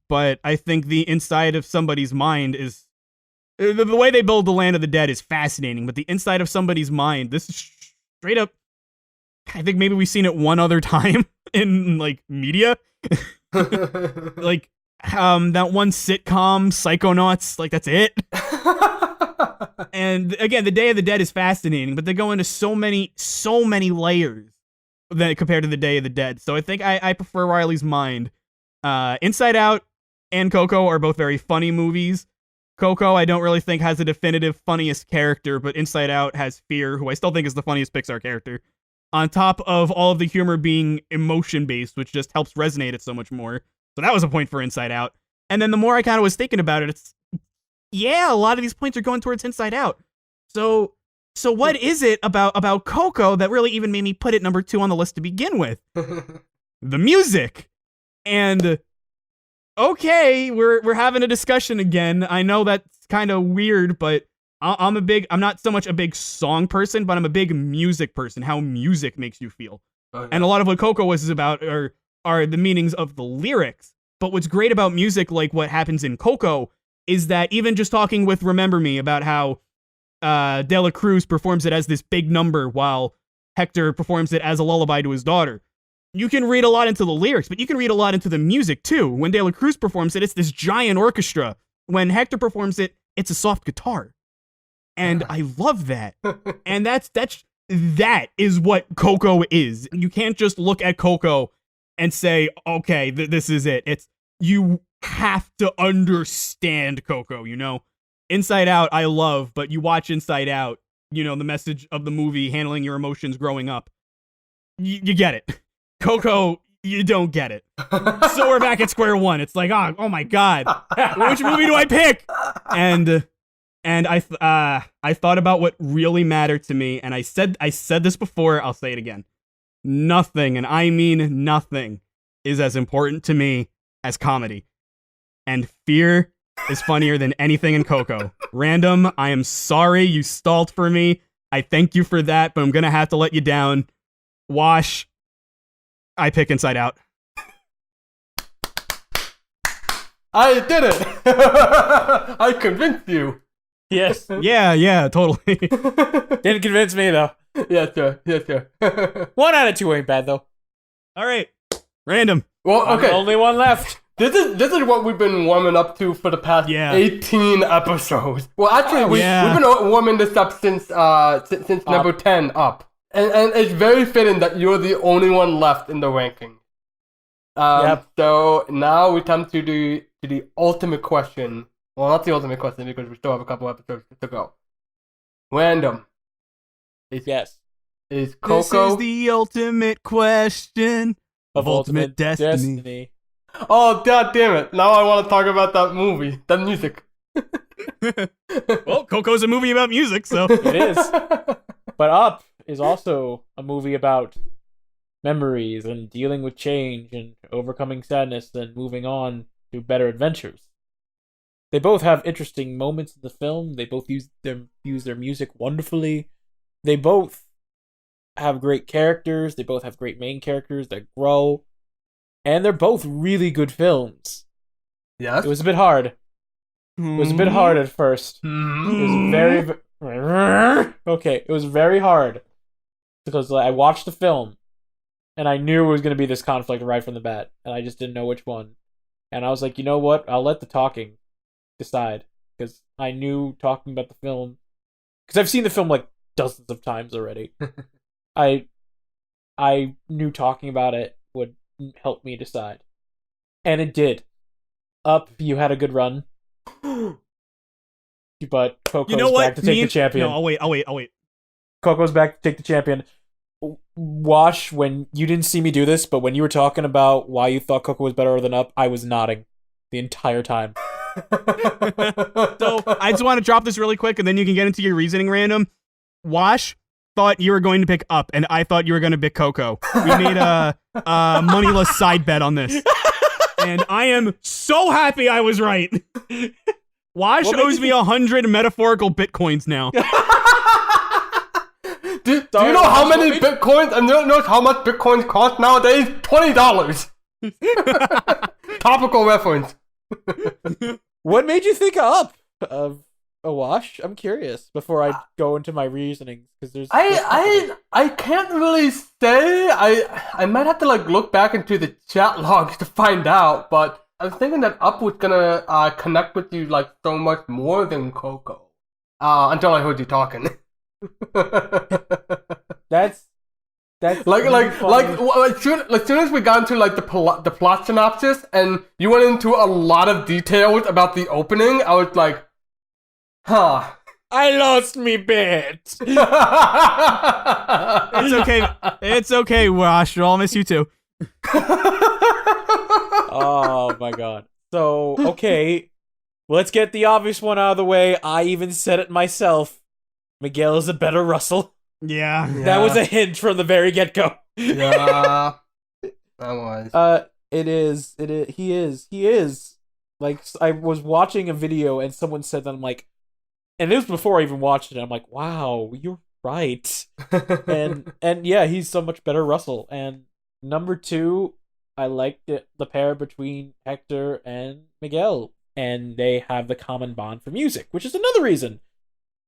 but I think the inside of somebody's mind is... The way they build the Land of the Dead is fascinating, but the inside of somebody's mind, this is straight up... I think maybe we've seen it one other time in, media. That one sitcom, Psychonauts, that's it. And again, the Day of the Dead is fascinating, but they go into so many layers compared to the Day of the Dead. So I think I prefer Riley's mind. Inside Out and Coco are both very funny movies. Coco, I don't really think has a definitive funniest character, but Inside Out has Fear, who I still think is the funniest Pixar character. On top of all of the humor being emotion-based, which just helps resonate it so much more. So that was a point for Inside Out. And then the more I kind of was thinking about it, a lot of these points are going towards Inside Out. So what is it about Coco that really even made me put it number 2 on the list to begin with? The music. And okay, we're having a discussion again. I know that's kind of weird, but I'm not so much a big song person, but I'm a big music person. How music makes you feel. Okay. And a lot of what Coco is about are the meanings of the lyrics. But what's great about music, like what happens in Coco, is that even just talking with Remember Me about how De La Cruz performs it as this big number while Hector performs it as a lullaby to his daughter. You can read a lot into the lyrics, but you can read a lot into the music too. When De La Cruz performs it, it's this giant orchestra. When Hector performs it, it's a soft guitar. And I love that. And that is what Coco is. You can't just look at Coco and say, okay, this is it. You have to understand Coco, Inside Out, I love, but you watch Inside Out, the message of the movie, handling your emotions growing up. You get it. Coco, you don't get it. So we're back at square one. It's like, oh my God, which movie do I pick? And I thought about what really mattered to me, and I said this before, I'll say it again. Nothing, and I mean nothing, is as important to me as comedy. And Fear is funnier than anything in Coco. Random, I am sorry you stalled for me. I thank you for that, but I'm gonna have to let you down. Wash, I pick Inside Out. I did it! I convinced you. Yes. Yeah, totally. Didn't convince me, though. Yes, sir. Yes, sir. 1 out of 2 ain't bad, though. All right, random. Well, I'm okay. the only one left. This is what we've been warming up to for the past 18 episodes. Well, actually, we've been warming this up since number 10 up, and it's very fitting that you're the only one left in the ranking. So now we come to the ultimate question. Well, not the ultimate question because we still have a couple episodes to go. Random. Yes. Is Coco? This is the ultimate question of ultimate destiny. Oh, god damn it. Now I want to talk about that movie, that music. Well, Coco's a movie about music, so. It is. But Up is also a movie about memories and dealing with change and overcoming sadness and moving on to better adventures. They both have interesting moments in the film. They both use their music wonderfully. They both have great characters. They both have great main characters that grow. And they're both really good films. Yes. It was a bit hard. It was a bit hard at first. It was very... Okay, it was very hard. Because I watched the film, and I knew it was going to be this conflict right from the bat, and I just didn't know which one. And I was like, you know what? I'll let the talking decide. Because I knew talking about the film... Because I've seen the film like dozens of times already. I knew talking about it would help me decide. And it did. Up, you had a good run. But Coco's back to take the champion. No, I'll wait. Coco's back to take the champion. Wash, when you didn't see me do this, but when you were talking about why you thought Coco was better than Up, I was nodding the entire time. So, I just want to drop this really quick, and then you can get into your reasoning random. Wash thought you were going to pick Up, and I thought you were going to pick Coco. We made a moneyless side bet on this. And I am so happy I was right. Wash owes me 100 metaphorical bitcoins now. Do you know how many bitcoins, and do you know how much bitcoins cost nowadays? $20. Topical reference. What made you think of a Wash? I'm curious before I go into my reasonings, because there's I can't really say. I might have to look back into the chat logs to find out, but I was thinking that Up was gonna connect with you so much more than Coco. Until I heard you talking. That's as soon as we got into the plot synopsis and you went into a lot of details about the opening, I was like, huh. I lost me bit. It's okay. It's okay, Wash. I'll miss you too. Oh my god. So, okay. Let's get the obvious one out of the way. I even said it myself. Miguel is a better Russell. Yeah. That was a hint from the very get-go. Yeah. That was. It is. He is. Like, I was watching a video and someone said that, I'm like, and it was before I even watched it, I'm like, wow, you're right. and yeah, he's so much better Russell. And number 2, I liked the pair between Hector and Miguel. And they have the common bond for music, which is another reason.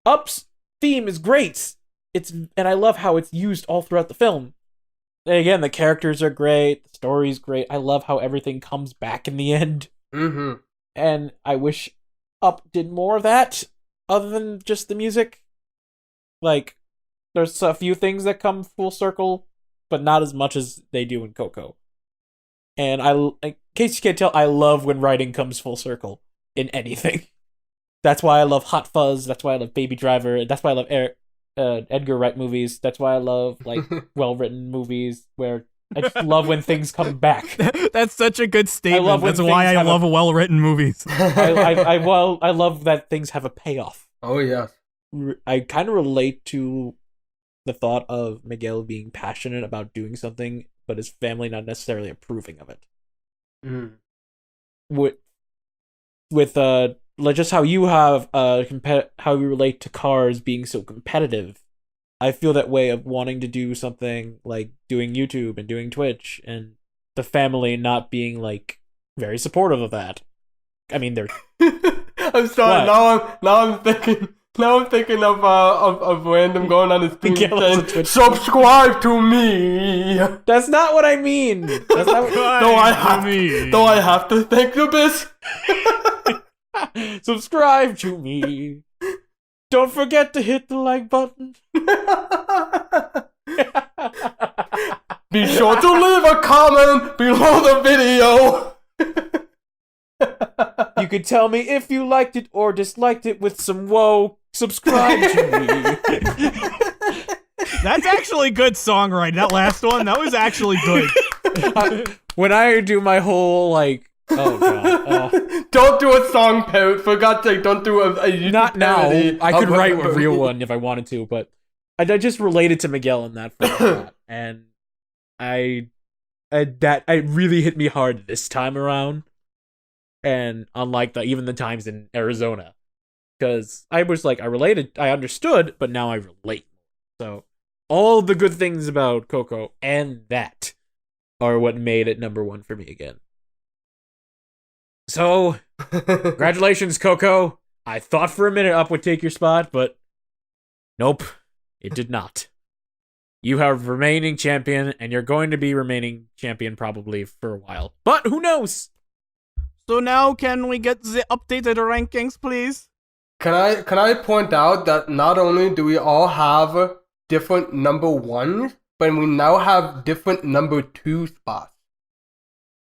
Up's theme is great. And I love how it's used all throughout the film. And again, the characters are great, the story's great. I love how everything comes back in the end. Mm-hmm. And I wish Up did more of that, other than just the music. There's a few things that come full circle, but not as much as they do in Coco. And in case you can't tell, I love when writing comes full circle in anything. That's why I love Hot Fuzz. That's why I love Baby Driver. That's why I love Edgar Wright movies. That's why I love well-written movies where I just love when things come back. That's such a good statement. That's why I love well-written movies. I love that things have a payoff. Oh yeah. I kind of relate to the thought of Miguel being passionate about doing something, but his family not necessarily approving of it. Mm. With just how you have how you relate to cars being so competitive, I feel that way of wanting to do something like doing YouTube and doing Twitch, and the family not being very supportive of that. I mean, they're I'm sorry. Now I'm thinking of Random going on his stream saying, "Subscribe to me." That's not what I mean. That's not what Though I have to thank the biz. Subscribe to me. Don't forget to hit the like button. Be sure to leave a comment below the video. You could tell me if you liked it or disliked it with some whoa. Subscribe to me. That's actually good songwriting. That last one, that was actually good. When I do my whole, like, oh god. Don't do a song parody. For God's sake, don't do a YouTube Not now. parody I could of write a real one if I wanted to, but I just related to Miguel in that for a lot. And that really hit me hard this time around. And unlike even the times in Arizona. Because I was like, I related, I understood, but now I relate. So, all the good things about Coco and that are what made it number one for me again. So, congratulations, Coco. I thought for a minute Up would take your spot, but nope, it did not. You have remaining champion, and you're going to be remaining champion probably for a while. But who knows? So now can we get the updated rankings, please? Can I point out that not only do we all have different number ones, but we now have different number two spots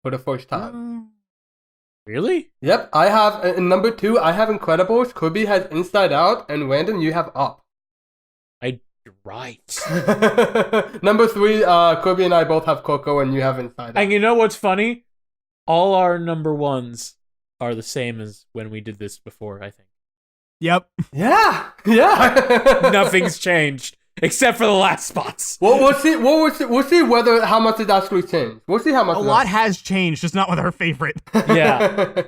for the first time. Really? Yep, I have in number two. I have Incredibles. Kirby has Inside Out, and Random, you have Up. Right. Number three, Kirby and I both have Coco, and you have Inside Out. And you know what's funny? All our number ones are the same as when we did this before, I think. Yep. Yeah. Nothing's changed except for the last spots. Well, we'll see. We'll see whether how much it actually changed. We'll see how much. A lot has changed, just not with our favorite. Yeah.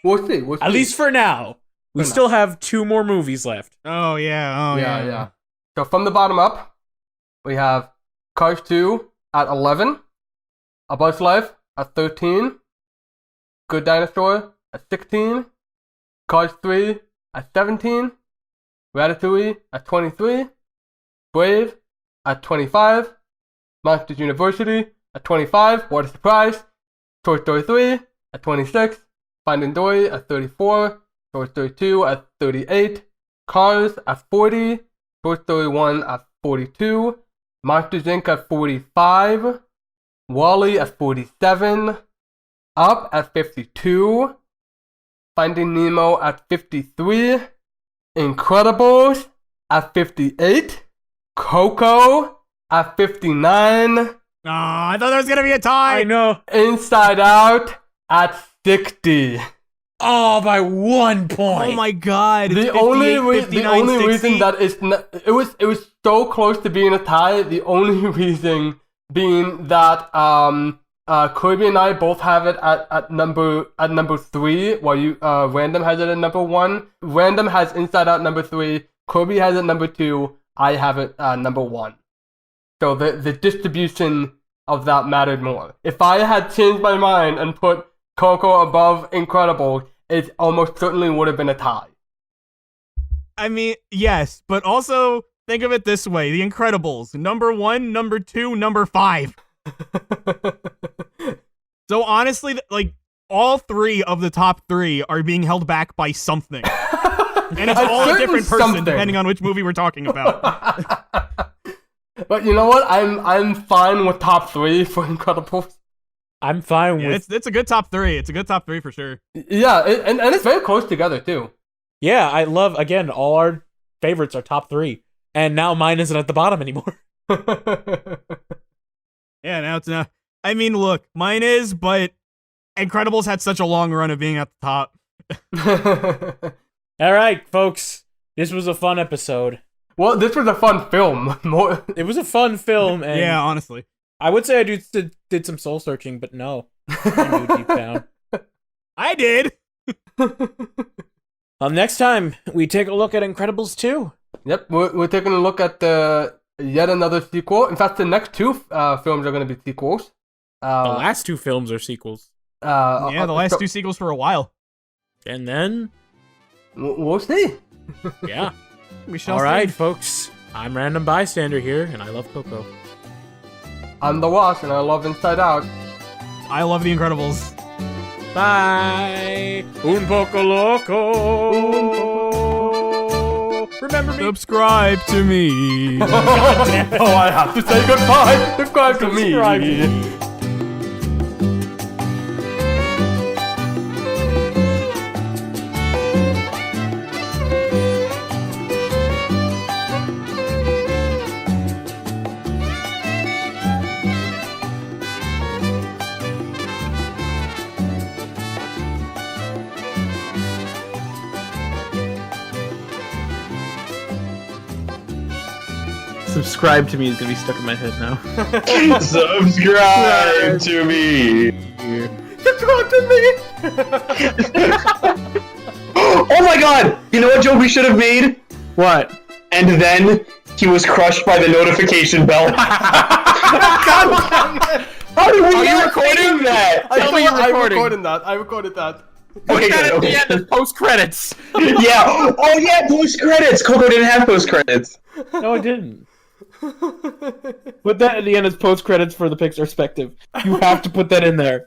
We'll see. At least for now. We still have 2 more movies left. Oh yeah. Yeah. So from the bottom up, we have Cars 2 at 11, A Bug's Life at 13, Good Dinosaur at 16, Cars 3 at 17, Ratatouille at 23, Brave at 25, Monsters University at 25, what a surprise, Toy Story 3 at 26, Finding Dory at 34, Toy Story 2 at 38, Cars at 40, Toy Story 1 at 42, Monsters Inc. at 45, Wall-E at 47, Up at 52, Finding Nemo at 53, Incredibles at 58, Coco at 59, I thought there was gonna be a tie. I know. Inside Out at 60. Oh, by 1 point. Oh my god. The only reason that it was so close to being a tie. The only reason being that Kirby and I both have it at number 3, while you Random has it at number 1. Random has Inside Out number 3. Kirby has it number 2. I have it number 1. So the distribution of that mattered more. If I had changed my mind and put Coco above Incredible, it almost certainly would have been a tie. I mean, yes, but also think of it this way: The Incredibles, number 1, number 2, number 5. So honestly, like, all 3 of the top 3 are being held back by something. And it's all a different person depending on which movie we're talking about. But you know what? I'm fine with top 3 for Incredibles. I'm fine with it's a good top 3. It's a good top 3 for sure. Yeah, and it's very close together too. Yeah, I love, again, all our favorites are top 3. And now mine isn't at the bottom anymore. Yeah, now it's not. I mean, look, mine is, but Incredibles had such a long run of being at the top. All right, folks. This was a fun episode. Well, this was a fun film. It was a fun film. And yeah, honestly. I would say I did some soul searching, but no. I knew deep down. I did. Next time, we take a look at Incredibles 2. Yep, we're taking a look at yet another sequel. In fact, the next 2 films are going to be sequels. The last 2 films are sequels. The last 2 sequels for a while. And then We'll see. Yeah. We shall All see. right, folks. I'm Random Bystander here, and I love Coco. I'm the Wash, and I love Inside Out. I love The Incredibles. Bye. Un poco loco. Remember me. Subscribe to me. Oh, I have to say goodbye. Subscribe to me. Subscribe to me. Subscribe to me is gonna be stuck in my head now. Subscribe to me. Subscribe to me. Oh my god! You know what joke we should have made? What? And then he was crushed by the notification bell. How did we not recording that? Tell me you're recording. I recorded that. Okay, Put that good, at okay. the end of post credits. Yeah. Oh yeah, post credits. Coco didn't have post credits. No, I didn't. Put that at the end as post credits for the Pixarspective. You have to put that in there.